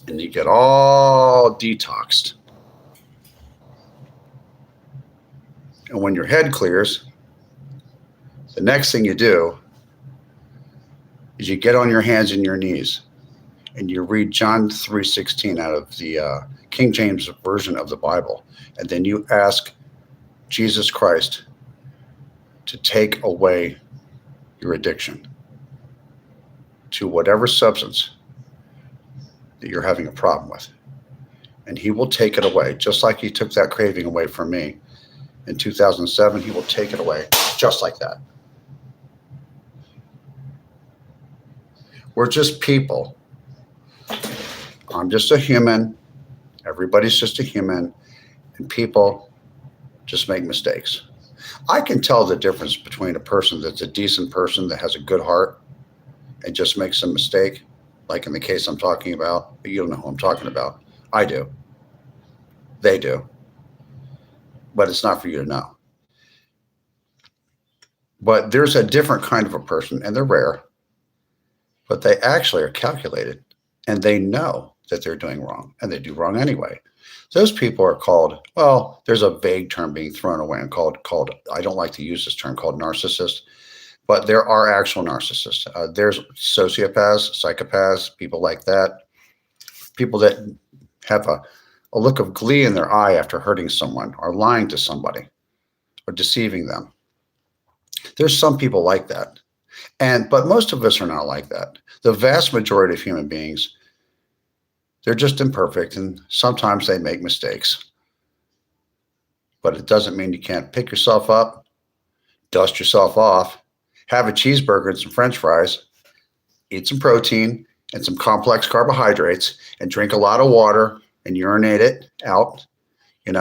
And you get all detoxed. And when your head clears, the next thing you do is you get on your hands and your knees and you read John 3:16 out of the King James Version of the Bible. And then you ask Jesus Christ to take away your addiction to whatever substance that you're having a problem with. And he will take it away, just like he took that craving away from me in 2007. He will take it away just like that. We're just people. I'm just a human. Everybody's just a human. And people just make mistakes. I can tell the difference between a person that's a decent person that has a good heart and just makes a mistake, like in the case I'm talking about. You don't know who I'm talking about. I do. They do. But it's not for you to know. But there's a different kind of a person, and they're rare, but they actually are calculated, and they know that they're doing wrong, and they do wrong anyway. Those people are called, well, there's a vague term being thrown away and called, I don't like to use this term, called narcissist, but there are actual narcissists. There's sociopaths, psychopaths, people like that, people that have a look of glee in their eye after hurting someone or lying to somebody or deceiving them. There's some people like that. But most of us are not like that. The vast majority of human beings, they're just imperfect, and sometimes they make mistakes. But it doesn't mean you can't pick yourself up, dust yourself off, have a cheeseburger and some French fries, eat some protein and some complex carbohydrates, and drink a lot of water and urinate it out, and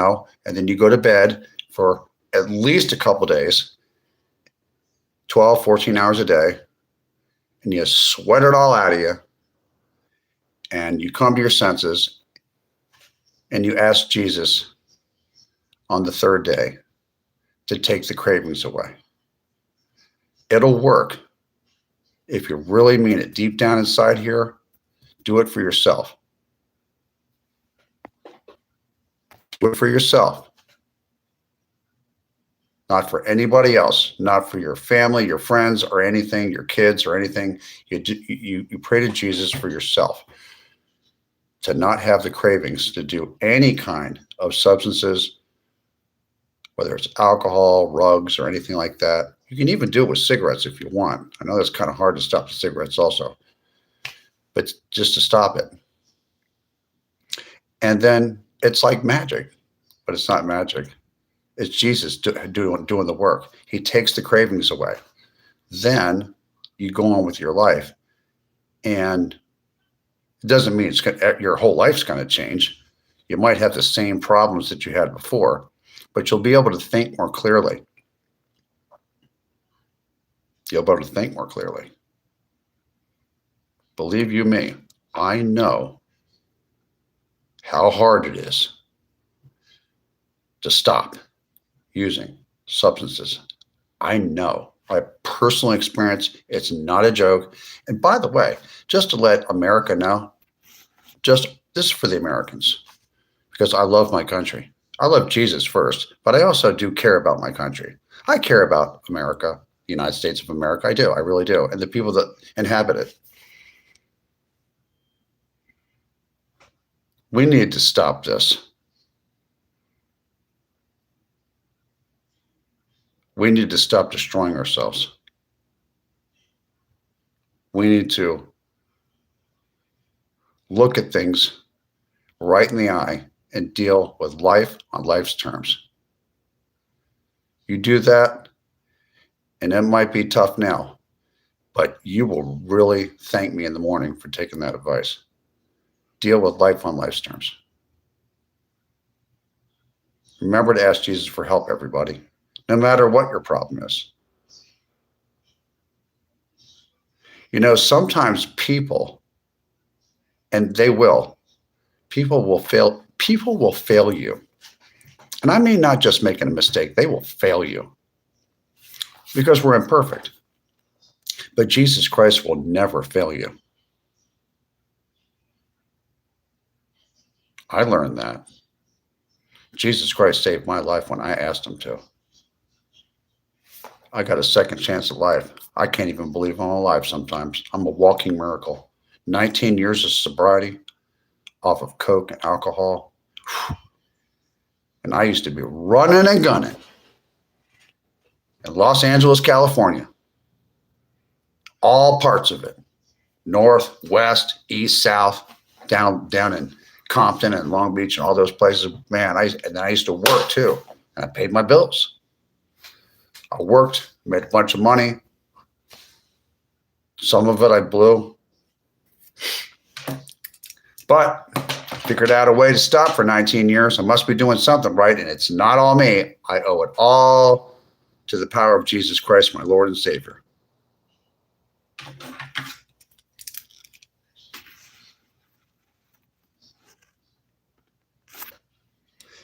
then you go to bed for at least a couple days, 12, 14 hours a day, and you sweat it all out of you, and you come to your senses, and you ask Jesus on the third day to take the cravings away. It'll work. If you really mean it deep down inside here, do it for yourself. Do it for yourself. Not for anybody else, not for your family, your friends, or anything, your kids, or anything. You pray to Jesus for yourself to not have the cravings to do any kind of substances, whether it's alcohol, drugs, or anything like that. You can even do it with cigarettes if you want. I know that's kind of hard to stop the cigarettes also, but just to stop it. And then it's like magic, but it's not magic. It's Jesus doing the work. He takes the cravings away. Then you go on with your life, and it doesn't mean your whole life's going to change. You might have the same problems that you had before, but you'll be able to think more clearly. You'll be able to think more clearly. Believe you me, I know how hard it is to stop using substances. I know. By personal experience, it's not a joke. And by the way, just to let America know, this is for the Americans, because I love my country. I love Jesus first, but I also do care about my country. I care about America, the United States of America. I do. I really do. And the people that inhabit it. We need to stop this. We need to stop destroying ourselves. We need to look at things right in the eye and deal with life on life's terms. You do that, and it might be tough now, but you will really thank me in the morning for taking that advice. Deal with life on life's terms. Remember to ask Jesus for help, everybody, no matter what your problem is. You know, sometimes people, and people will fail you. And I mean not just making a mistake, they will fail you because we're imperfect. But Jesus Christ will never fail you. I learned that. Jesus Christ saved my life when I asked him to. I got a second chance at life. I can't even believe I'm alive sometimes. I'm a walking miracle. 19 years of sobriety off of coke and alcohol. And I used to be running and gunning in Los Angeles, California. All parts of it. North, west, east, south, down in Compton and Long Beach and all those places. Man, and I used to work too. And I paid my bills. I worked, made a bunch of money. Some of it I blew. But I figured out a way to stop for 19 years. I must be doing something right, and it's not all me. I owe it all to the power of Jesus Christ, my Lord and Savior.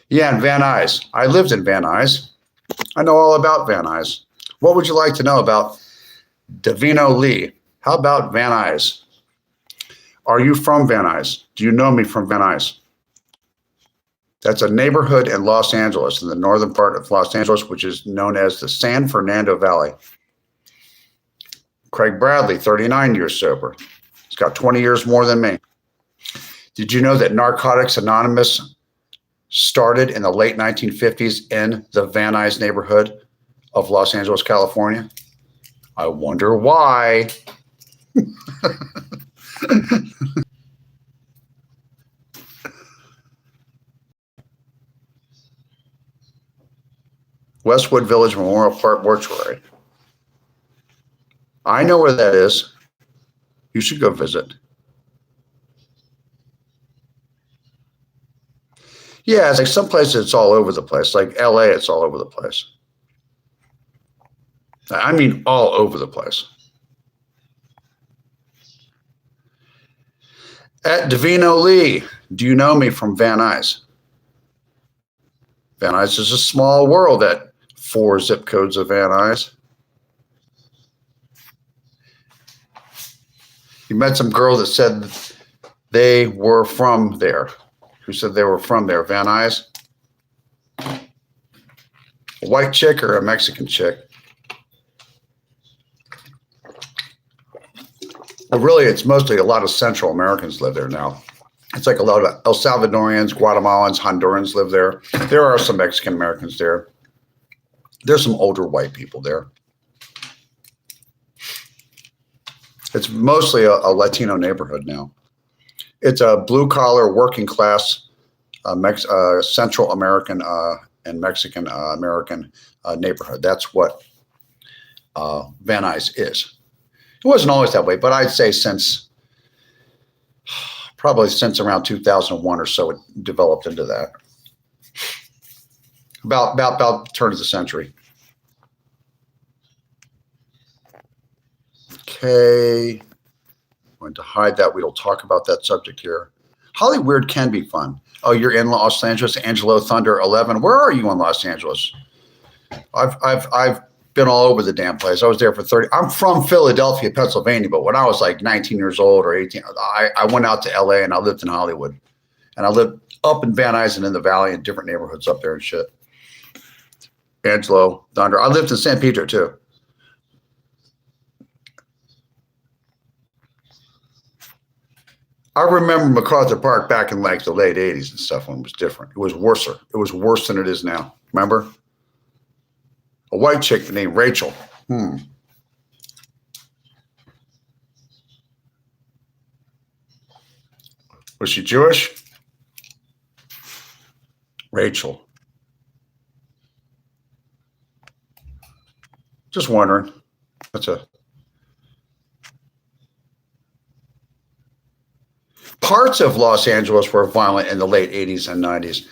Yeah, in Van Nuys. I lived in Van Nuys. I know all about Van Nuys. What would you like to know about Davino Lee? How about Van Nuys? Are you from Van Nuys? Do you know me from Van Nuys? That's a neighborhood in Los Angeles, in the northern part of Los Angeles, which is known as the San Fernando Valley. Craig Bradley, 39 years sober. He's got 20 years more than me. Did you know that Narcotics Anonymous started in the late 1950s in the Van Nuys neighborhood of Los Angeles, California? I wonder why. Westwood Village Memorial Park Mortuary. I know where that is. You should go visit. Yeah, it's like some places it's all over the place. Like LA, it's all over the place. I mean, all over the place. At Davino Lee, do you know me from Van Nuys? Van Nuys is a small world at 4 zip codes of Van Nuys. You met some girl that said they were from there. Who said they were from there? Van Nuys? A white chick or a Mexican chick? Well, really, it's mostly a lot of Central Americans live there now. It's like a lot of El Salvadorians, Guatemalans, Hondurans live there. There are some Mexican Americans there. There's some older white people there. It's mostly a Latino neighborhood now. It's a blue-collar, working-class, Central American and Mexican American neighborhood. That's what Van Nuys is. It wasn't always that way, but I'd say probably since around 2001 or so, it developed into that. About the turn of the century. Okay, I'm going to hide that. We will talk about that subject here. Hollywood can be fun. Oh, you're in Los Angeles, Angelo Thunder 11. Where are you in Los Angeles? I've been all over the damn place. I was there for 30. I'm from Philadelphia, Pennsylvania, but when I was like 19 years old or 18, I went out to LA and I lived in Hollywood. And I lived up in Van Nuys and in the Valley in different neighborhoods up there and shit. Angelo Thunder. I lived in San Pedro too. I remember MacArthur Park back in like the late 80s and stuff when it was different. It was worse. It was worse than it is now. Remember? A white chick named Rachel. Was she Jewish? Rachel. Just wondering. Parts of Los Angeles were violent in the late 80s and 90s.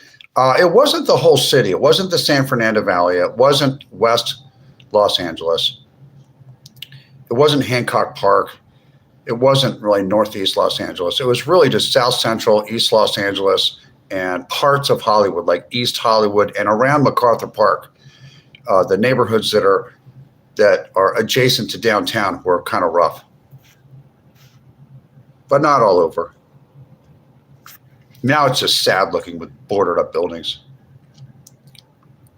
It wasn't the whole city. It wasn't the San Fernando Valley. It wasn't West Los Angeles. It wasn't Hancock Park. It wasn't really Northeast Los Angeles. It was really just South Central, East Los Angeles, and parts of Hollywood, like East Hollywood and around MacArthur Park. The neighborhoods that are adjacent to downtown were kind of rough, but not all over. Now it's just sad looking with boarded up buildings.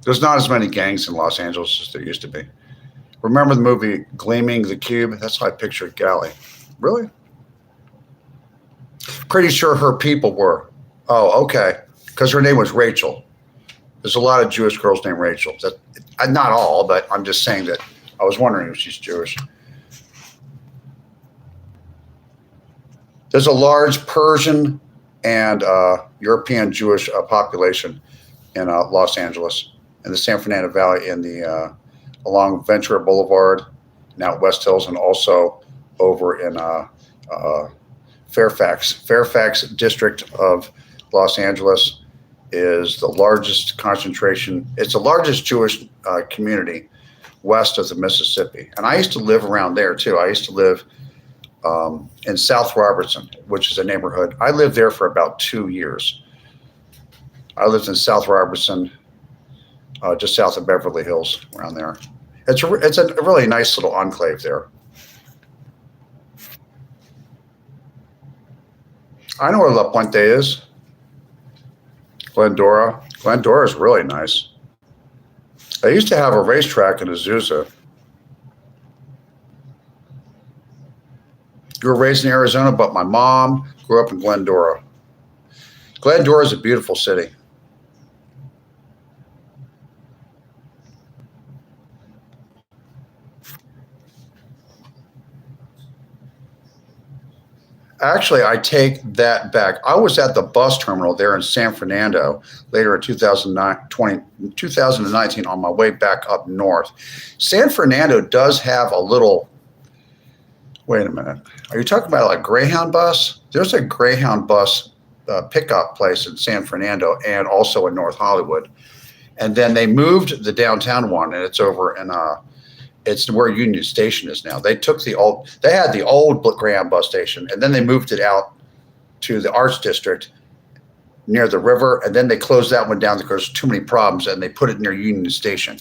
There's not as many gangs in Los Angeles as there used to be. Remember the movie Gleaming the Cube? That's how I pictured Gally. Really? Pretty sure her people were. Oh, okay. Because her name was Rachel. There's a lot of Jewish girls named Rachel. Not all, but I'm just saying that I was wondering if she's Jewish. There's a large Persian and European Jewish population in Los Angeles, in the San Fernando Valley, in the along Ventura Boulevard, and out West Hills, and also over in Fairfax. Fairfax district of Los Angeles is the largest concentration. It's the largest Jewish community west of the Mississippi. And I used to live around there too. I used to live in South Robertson, which is a neighborhood. I lived there for about 2 years. I lived in South Robertson, just south of Beverly Hills, around there. It's a really nice little enclave there. I know where La Puente is. Glendora. Glendora is really nice. I used to have a racetrack in Azusa. You were raised in Arizona, but my mom grew up in Glendora. Glendora is a beautiful city. Actually, I take that back. I was at the bus terminal there in San Fernando later in 2019 on my way back up north. San Fernando does have a little, wait a minute. Are you talking about like Greyhound bus? There's a Greyhound bus pickup place in San Fernando and also in North Hollywood. And then they moved the downtown one, and it's over in it's where Union Station is now. They took they had the old Greyhound bus station, and then they moved it out to the Arts District near the river, and then they closed that one down because there's too many problems, and they put it near Union Station,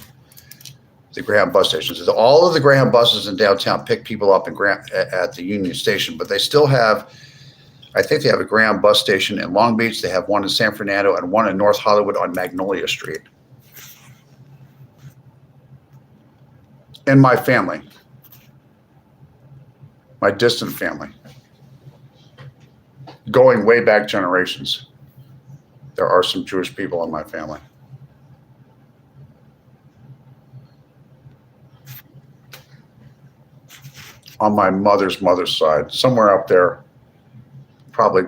the Greyhound bus station. So all of the Greyhound buses in downtown pick people up at the Union Station, but they still have, I think they have a Greyhound bus station in Long Beach. They have one in San Fernando and one in North Hollywood on Magnolia Street. In my family, my distant family, going way back generations, there are some Jewish people in my family. On my mother's side, somewhere up there, probably.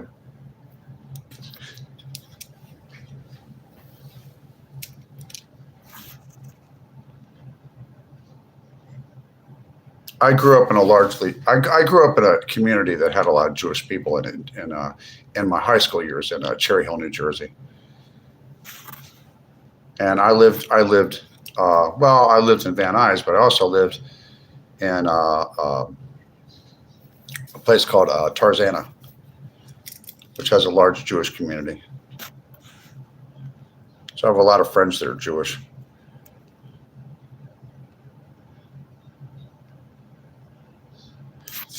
I grew up in I grew up in a community that had a lot of Jewish people in it in my high school years in Cherry Hill, New Jersey. And I lived in Van Nuys, but I also lived in a place called Tarzana, which has a large Jewish community. So I have a lot of friends that are Jewish.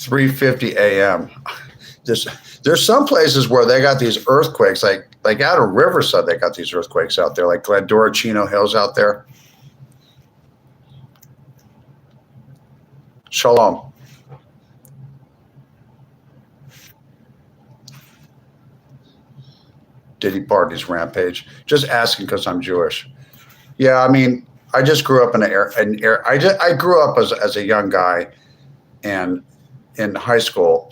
3:50 a.m. There's some places where they got these earthquakes, like out of Riverside, they got these earthquakes out there, like Glendora, Chino Hills out there. Shalom. Diddy Party's rampage. Just asking because I'm Jewish. Yeah, I mean, I just grew up I grew up as a young guy, and in high school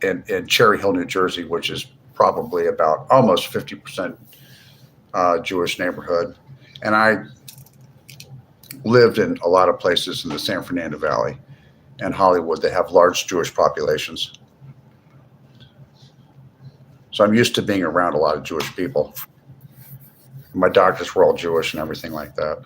in Cherry Hill, New Jersey, which is probably about almost 50% Jewish neighborhood. And I lived in a lot of places in the San Fernando Valley and Hollywood that have large Jewish populations. So I'm used to being around a lot of Jewish people. My doctors were all Jewish and everything like that.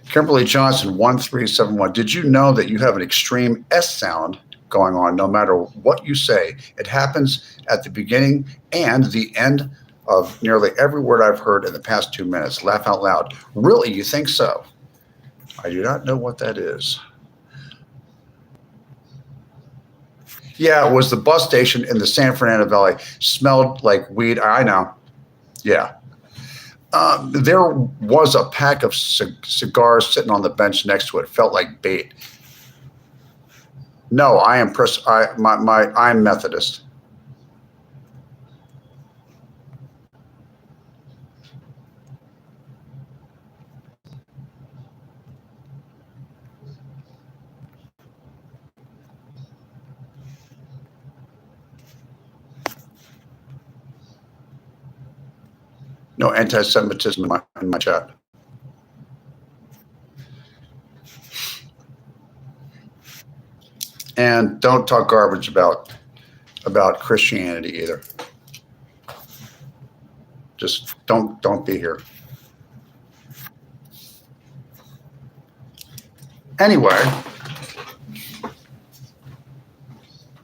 Kimberly Johnson, 1371. Did you know that you have an extreme S sound going on no matter what you say? It happens at the beginning and the end of nearly every word I've heard in the past 2 minutes. Laugh out loud. Really, you think so? I do not know what that is. Yeah, it was the bus station in the San Fernando Valley. Smelled like weed. I know. Yeah. There was a pack of cigars sitting on the bench next to it. Felt like bait. No, I am I'm Methodist. No anti-Semitism in my chat. And don't talk garbage about Christianity either. Just don't be here. Anyway,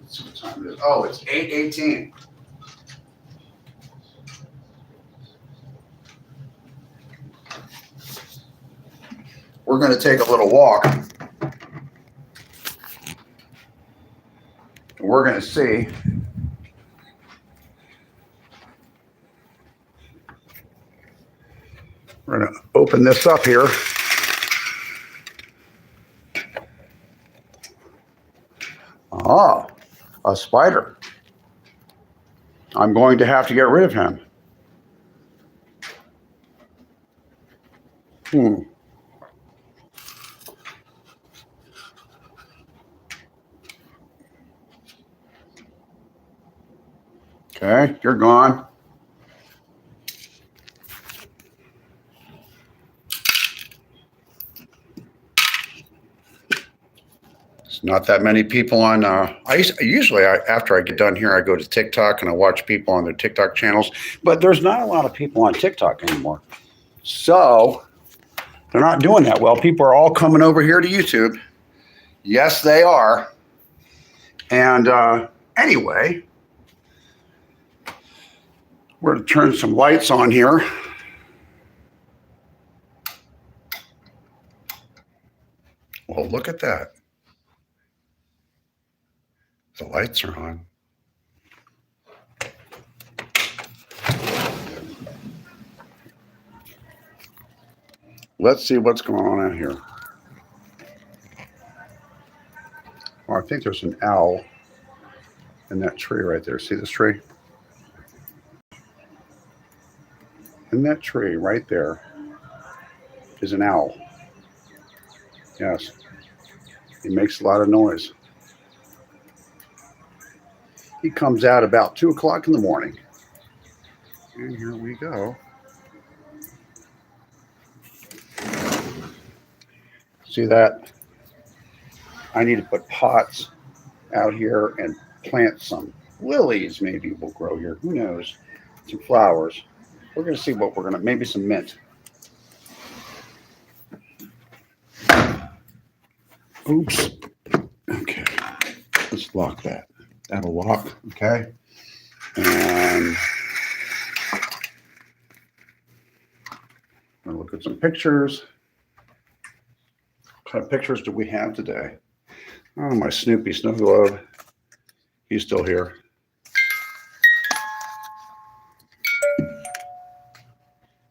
let's see what time it is. Oh, it's 8:18. We're going to take a little walk. We're going to see we're going to open this up here. Ah, a spider. I'm going to have to get rid of him. Okay, you're gone. It's not that many people on. Usually after I get done here, I go to TikTok and I watch people on their TikTok channels. But there's not a lot of people on TikTok anymore, so they're not doing that well. People are all coming over here to YouTube. Yes, they are. And anyway, we're going to turn some lights on here. Well, look at that. The lights are on. Let's see what's going on out here. Oh, I think there's an owl in that tree right there. See this tree? In that tree right there is an owl. Yes. He makes a lot of noise. He comes out about 2 o'clock in the morning. And here we go. See that? I need to put pots out here and plant some lilies. Maybe will grow here. Who knows? Some flowers. We're going to see what we're going to, maybe some mint. Oops. Okay. Let's lock that. That'll lock. Okay. And I'm going to look at some pictures. What kind of pictures do we have today? Oh, my Snoopy snow globe. He's still here.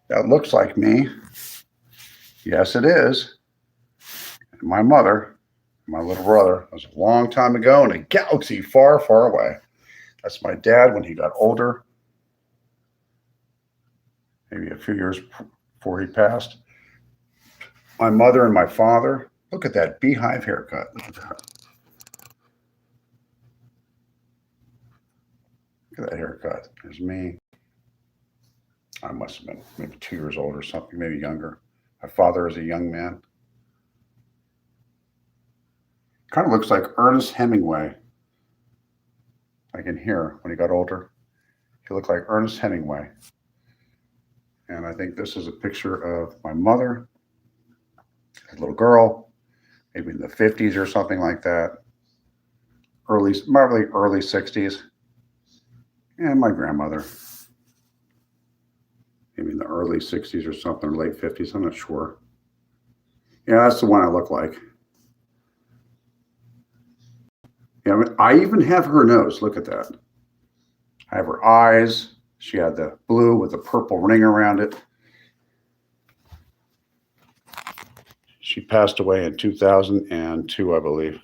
That looks like me. Yes, it is. And my mother, my little brother. That was a long time ago in a galaxy far, far away. That's my dad when he got older. Maybe a few years before he passed. My mother and my father. Look at that beehive haircut. Look at that. Look at that haircut. There's me. I must have been maybe 2 years old or something, maybe younger. My father is a young man. Kind of looks like Ernest Hemingway. I can hear when he got older. He looked like Ernest Hemingway. And I think this is a picture of my mother, a little girl, maybe in the 50s or something like that. Probably early 60s. And my grandmother, maybe in the early 60s or something, late 50s. I'm not sure. Yeah, that's the one I look like. Yeah, I mean, I even have her nose. Look at that. I have her eyes. She had the blue with the purple ring around it. She passed away in 2002, I believe.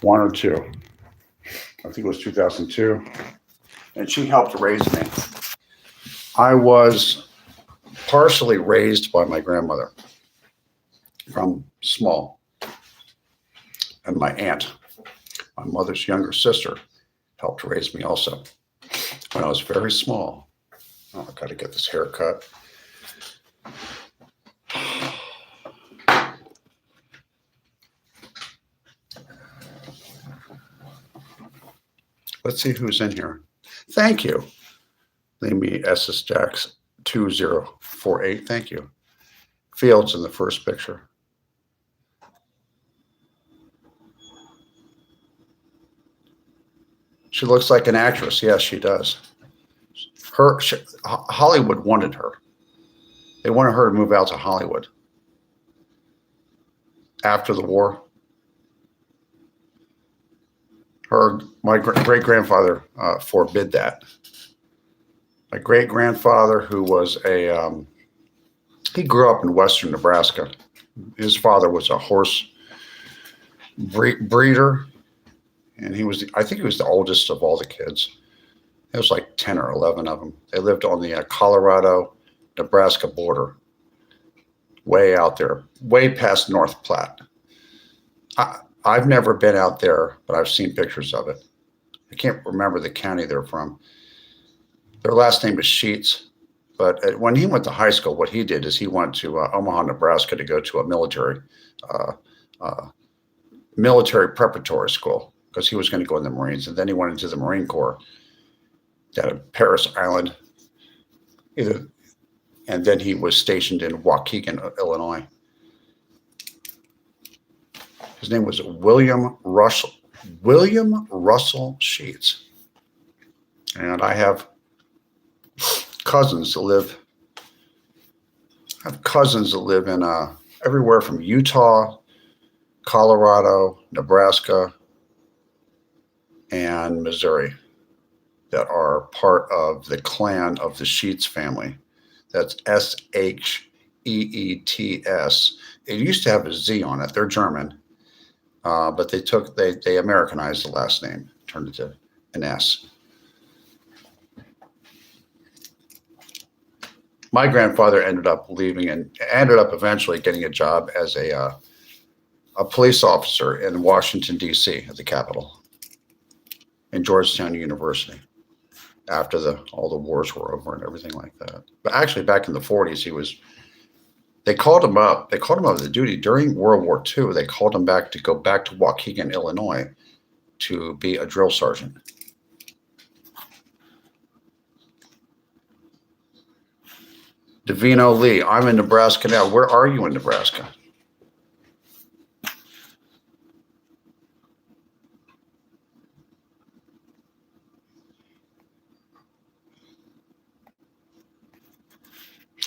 1 or 2. I think it was 2002. And she helped raise me. I was partially raised by my grandmother from small. And my aunt, my mother's younger sister, helped raise me also when I was very small. Oh, I got to get this hair cut. Let's see who's in here. Thank you. Leave me SS Jacks 2048. Thank you. Fields in the first picture. She looks like an actress. Yes, she does. Hollywood wanted her. They wanted her to move out to Hollywood after the war. My great grandfather forbid that. My great grandfather, who was he grew up in western Nebraska. His father was a horse breeder, and I think he was the oldest of all the kids. It was like 10 or 11 of them. They lived on the Colorado-Nebraska border, way out there, way past North Platte. I've never been out there, but I've seen pictures of it. I can't remember the county they're from. Their last name is Sheets. But when he went to high school, what he did is he went to Omaha, Nebraska to go to a military preparatory school because he was going to go in the Marines. And then he went into the Marine Corps down at Paris Island. And then he was stationed in Waukegan, Illinois. His name was William Russell Sheets. And I have cousins that live in everywhere from Utah, Colorado, Nebraska, and Missouri that are part of the clan of the Sheets family. That's Sheets. It used to have a Z on it. They're German, but they Americanized the last name, turned it to an S. My grandfather ended up leaving and ended up eventually getting a job as a police officer in Washington, D.C. at the Capitol, in Georgetown University, after all the wars were over and everything like that. But actually, back in the 40s, they called him up. They called him up to duty during World War II. They called him back to go back to Waukegan, Illinois, to be a drill sergeant. Davino Lee, I'm in Nebraska now. Where are you in Nebraska?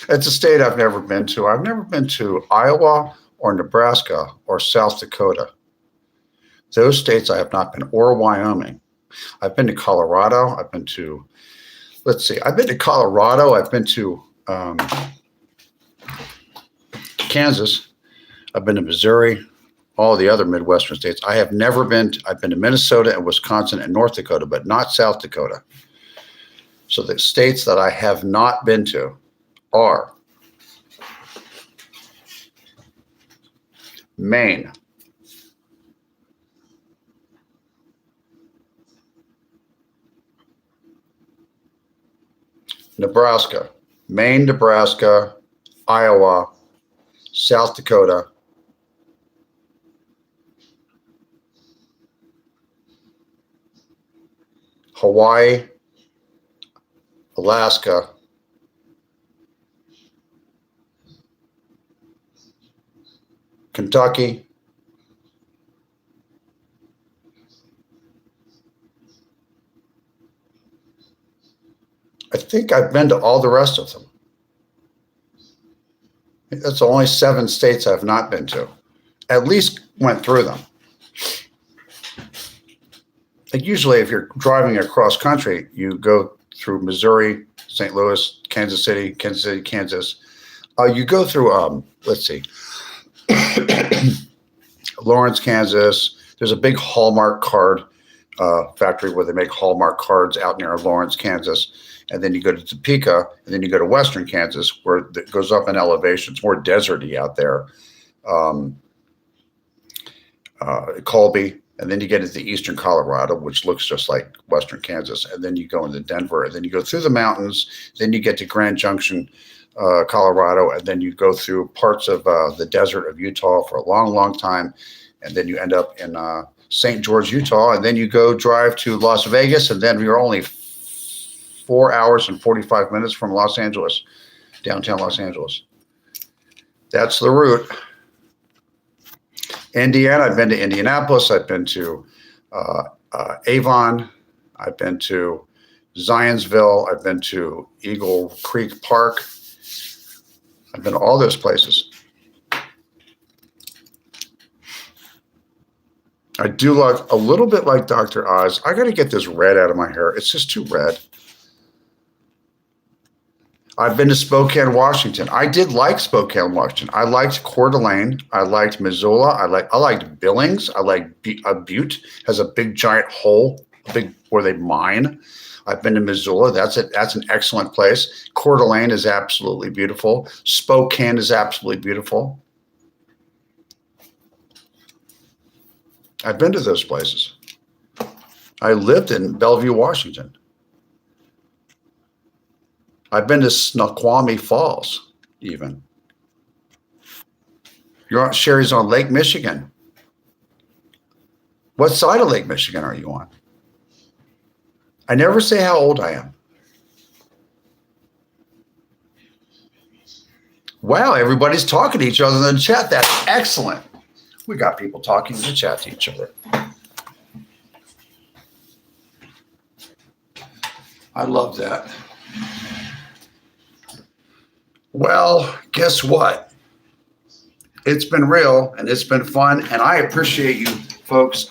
It's a state I've never been to. I've never been to Iowa or Nebraska or South Dakota. Those states I have not been, or Wyoming. I've been to Colorado. I've been to, I've been to Colorado. I've been to Kansas. I've been to Missouri, all the other Midwestern states. I've been to Minnesota and Wisconsin and North Dakota, but not South Dakota. So the states that I have not been to are Maine, Nebraska, Maine, Nebraska, Iowa, South Dakota, Hawaii, Alaska, Kentucky, I think I've been to all the rest of them. That's the only 7 states I've not been to. At least went through them. Like usually if you're driving across country, you go through Missouri, St. Louis, Kansas City, Kansas. You go through, let's see, Lawrence, Kansas. There's a big Hallmark card factory where they make Hallmark cards out near Lawrence, Kansas. And then you go to Topeka, and then you go to Western Kansas, where it goes up in elevation. It's more deserty out there. Colby, and then you get into eastern Colorado, which looks just like Western Kansas. And then you go into Denver, and then you go through the mountains. Then you get to Grand Junction, Colorado, and then you go through parts of the desert of Utah for a long, long time. And then you end up in St. George, Utah, and then you go drive to Las Vegas, and then you're only 4 hours and 45 minutes from Los Angeles, downtown Los Angeles. That's the route. Indiana, I've been to Indianapolis. I've been to Avon. I've been to Zionsville. I've been to Eagle Creek Park. I've been to all those places. I do look a little bit like Dr. Oz. I got to get this red out of my hair. It's just too red. I've been to Spokane, Washington. I did like Spokane, Washington. I liked Coeur d'Alene. I liked Missoula. I liked Billings. I like Butte. Has a big giant hole, where they mine. I've been to Missoula. That's an excellent place. Coeur d'Alene is absolutely beautiful. Spokane is absolutely beautiful. I've been to those places. I lived in Bellevue, Washington. I've been to Snoqualmie Falls, even. Sherry's on Lake Michigan. What side of Lake Michigan are you on? I never say how old I am. Wow, everybody's talking to each other in the chat. That's excellent. We got people talking in the chat to each other. I love that. Well, guess what? It's been real and it's been fun, and I appreciate you folks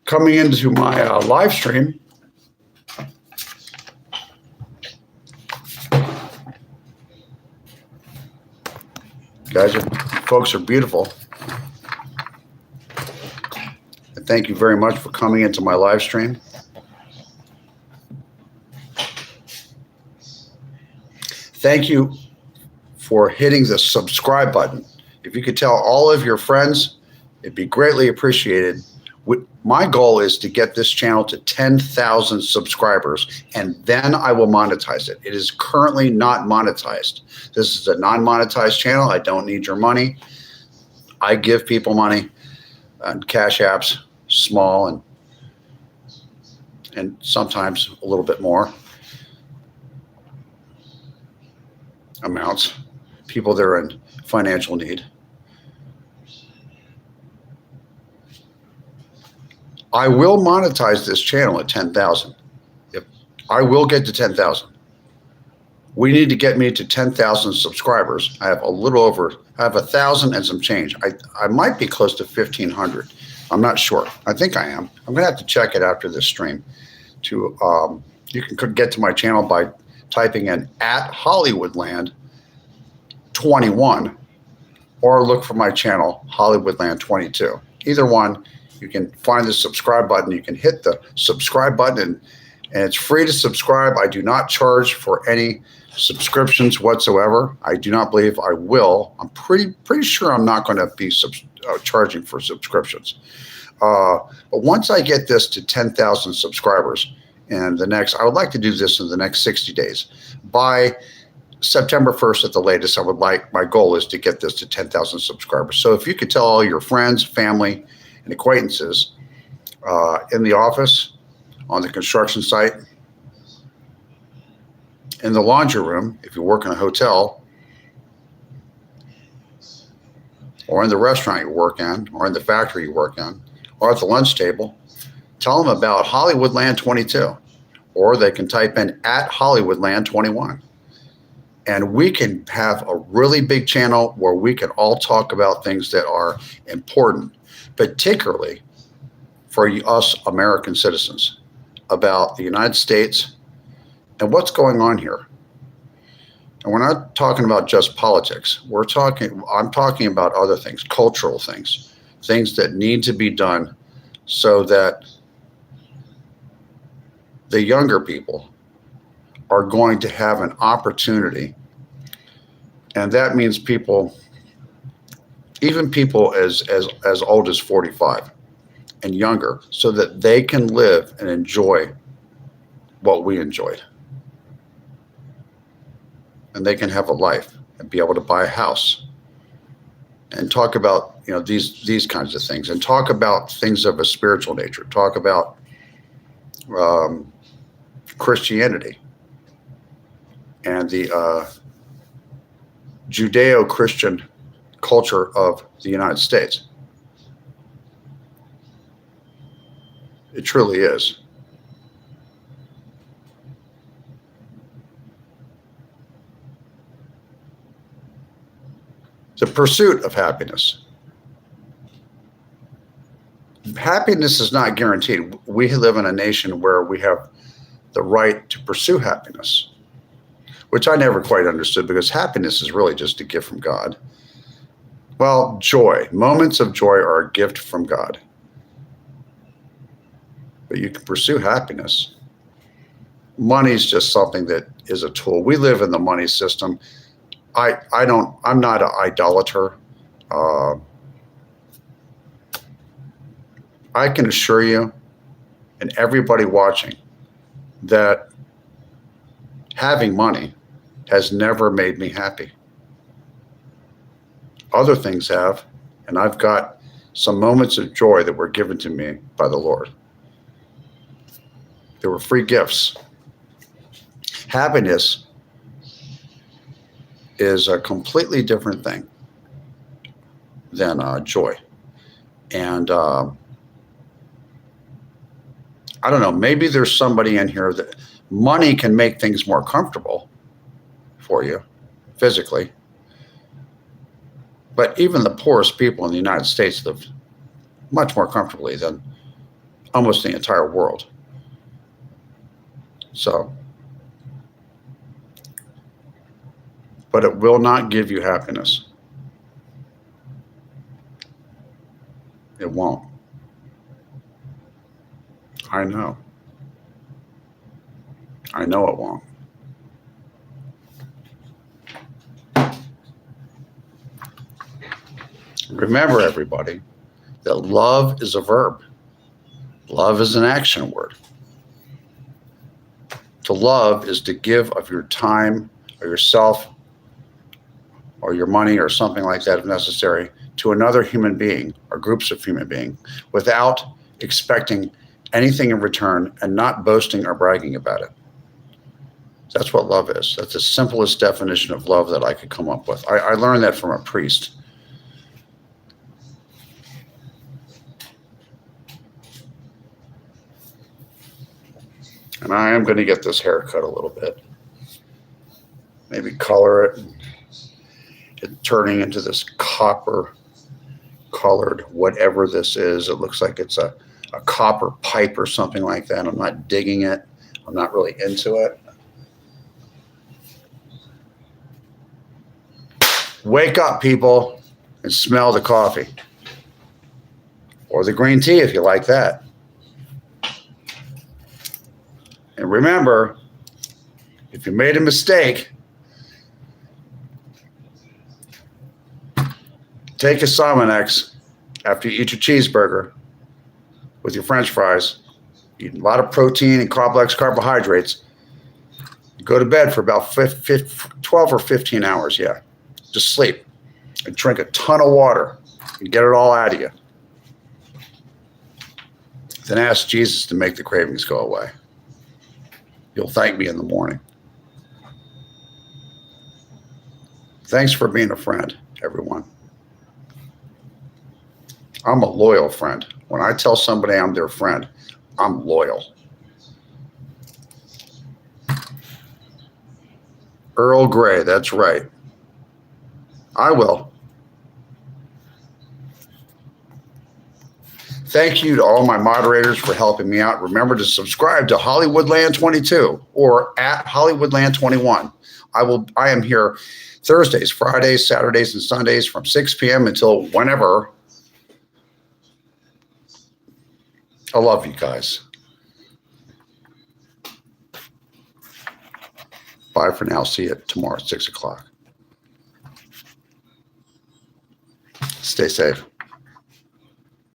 coming into my live stream. Folks are beautiful. And thank you very much for coming into my live stream. Thank you for hitting the subscribe button. If you could tell all of your friends, it'd be greatly appreciated. My goal is to get this channel to 10,000 subscribers, and then I will monetize it. It is currently not monetized. This is a non-monetized channel. I don't need your money. I give people money and cash apps, small and sometimes a little bit more amounts. People that are in financial need. I will monetize this channel at 10,000. I will get to 10,000. We need to get me to 10,000 subscribers. I have 1,000 and some change. I might be close to 1,500. I'm not sure. I think I am. I'm gonna have to check it after this stream. You can get to my channel by typing in @Hollywoodland21 or look for my channel Hollywoodland22. Either one. You can find the subscribe button. You can hit the subscribe button, and it's free to subscribe. I do not charge for any subscriptions whatsoever. I do not believe I will. I'm pretty sure I'm not going to be charging for subscriptions. But once I get this to 10,000 subscribers, and I would like to do this in the next 60 days. By September 1st at the latest, my goal is to get this to 10,000 subscribers. So if you could tell all your friends, family, and acquaintances in the office, on the construction site, in the laundry room, if you work in a hotel, or in the restaurant you work in, or in the factory you work in, or at the lunch table. Tell them about Hollywoodland22, or they can type in at Hollywoodland21. And we can have a really big channel where we can all talk about things that are important, particularly for us American citizens, about the United States and what's going on here. And we're not talking about just politics. I'm talking about other things, cultural things, things that need to be done so that the younger people are going to have an opportunity. And that means people, even people as old as 45 and younger, so that they can live and enjoy what we enjoyed. And they can have a life and be able to buy a house and talk about, these kinds of things, and talk about things of a spiritual nature, talk about Christianity and the Judeo-Christian culture of the United States. It truly is. The pursuit of happiness. Happiness is not guaranteed. We live in a nation where we have the right to pursue happiness, which I never quite understood, because happiness is really just a gift from God. Well, joy, moments of joy are a gift from God. But you can pursue happiness. Money is just something that is a tool. We live in the money system. I'm not an idolater. I can assure you and everybody watching that having money has never made me happy. Other things have, and I've got some moments of joy that were given to me by the Lord. They were free gifts. Happiness is a completely different thing than joy. And I don't know, maybe there's somebody in here that money can make things more comfortable for you physically. But even the poorest people in the United States live much more comfortably than almost the entire world. So, but it will not give you happiness. It won't. I know. I know it won't. Remember, everybody, that love is a verb. Love is an action word. To love is to give of your time or yourself or your money or something like that if necessary to another human being or groups of human beings without expecting anything in return and not boasting or bragging about it. That's what love is. That's the simplest definition of love that I could come up with. I learned that from a priest. And I am going to get this haircut a little bit. Maybe color it. It's turning into this copper colored whatever this is. It looks like it's a copper pipe or something like that. I'm not digging it. I'm not really into it. Wake up, people, and smell the coffee. Or the green tea if you like that. And remember, if you made a mistake, take a Salmonex after you eat your cheeseburger with your French fries, eat a lot of protein and complex carbohydrates. Go to bed for about 12 or 15 hours, yeah. Just sleep and drink a ton of water and get it all out of you. then ask Jesus to make the cravings go away. You'll thank me in the morning. Thanks for being a friend, everyone. I'm a loyal friend. When I tell somebody I'm their friend, I'm loyal. Earl Grey, that's right. I will. Thank you to all my moderators for helping me out. Remember to subscribe to Hollywoodland22 or at Hollywoodland21. I am here Thursdays, Fridays, Saturdays, and Sundays from 6 p.m. until whenever. I love you guys. Bye for now. See you tomorrow at 6 o'clock. Stay safe.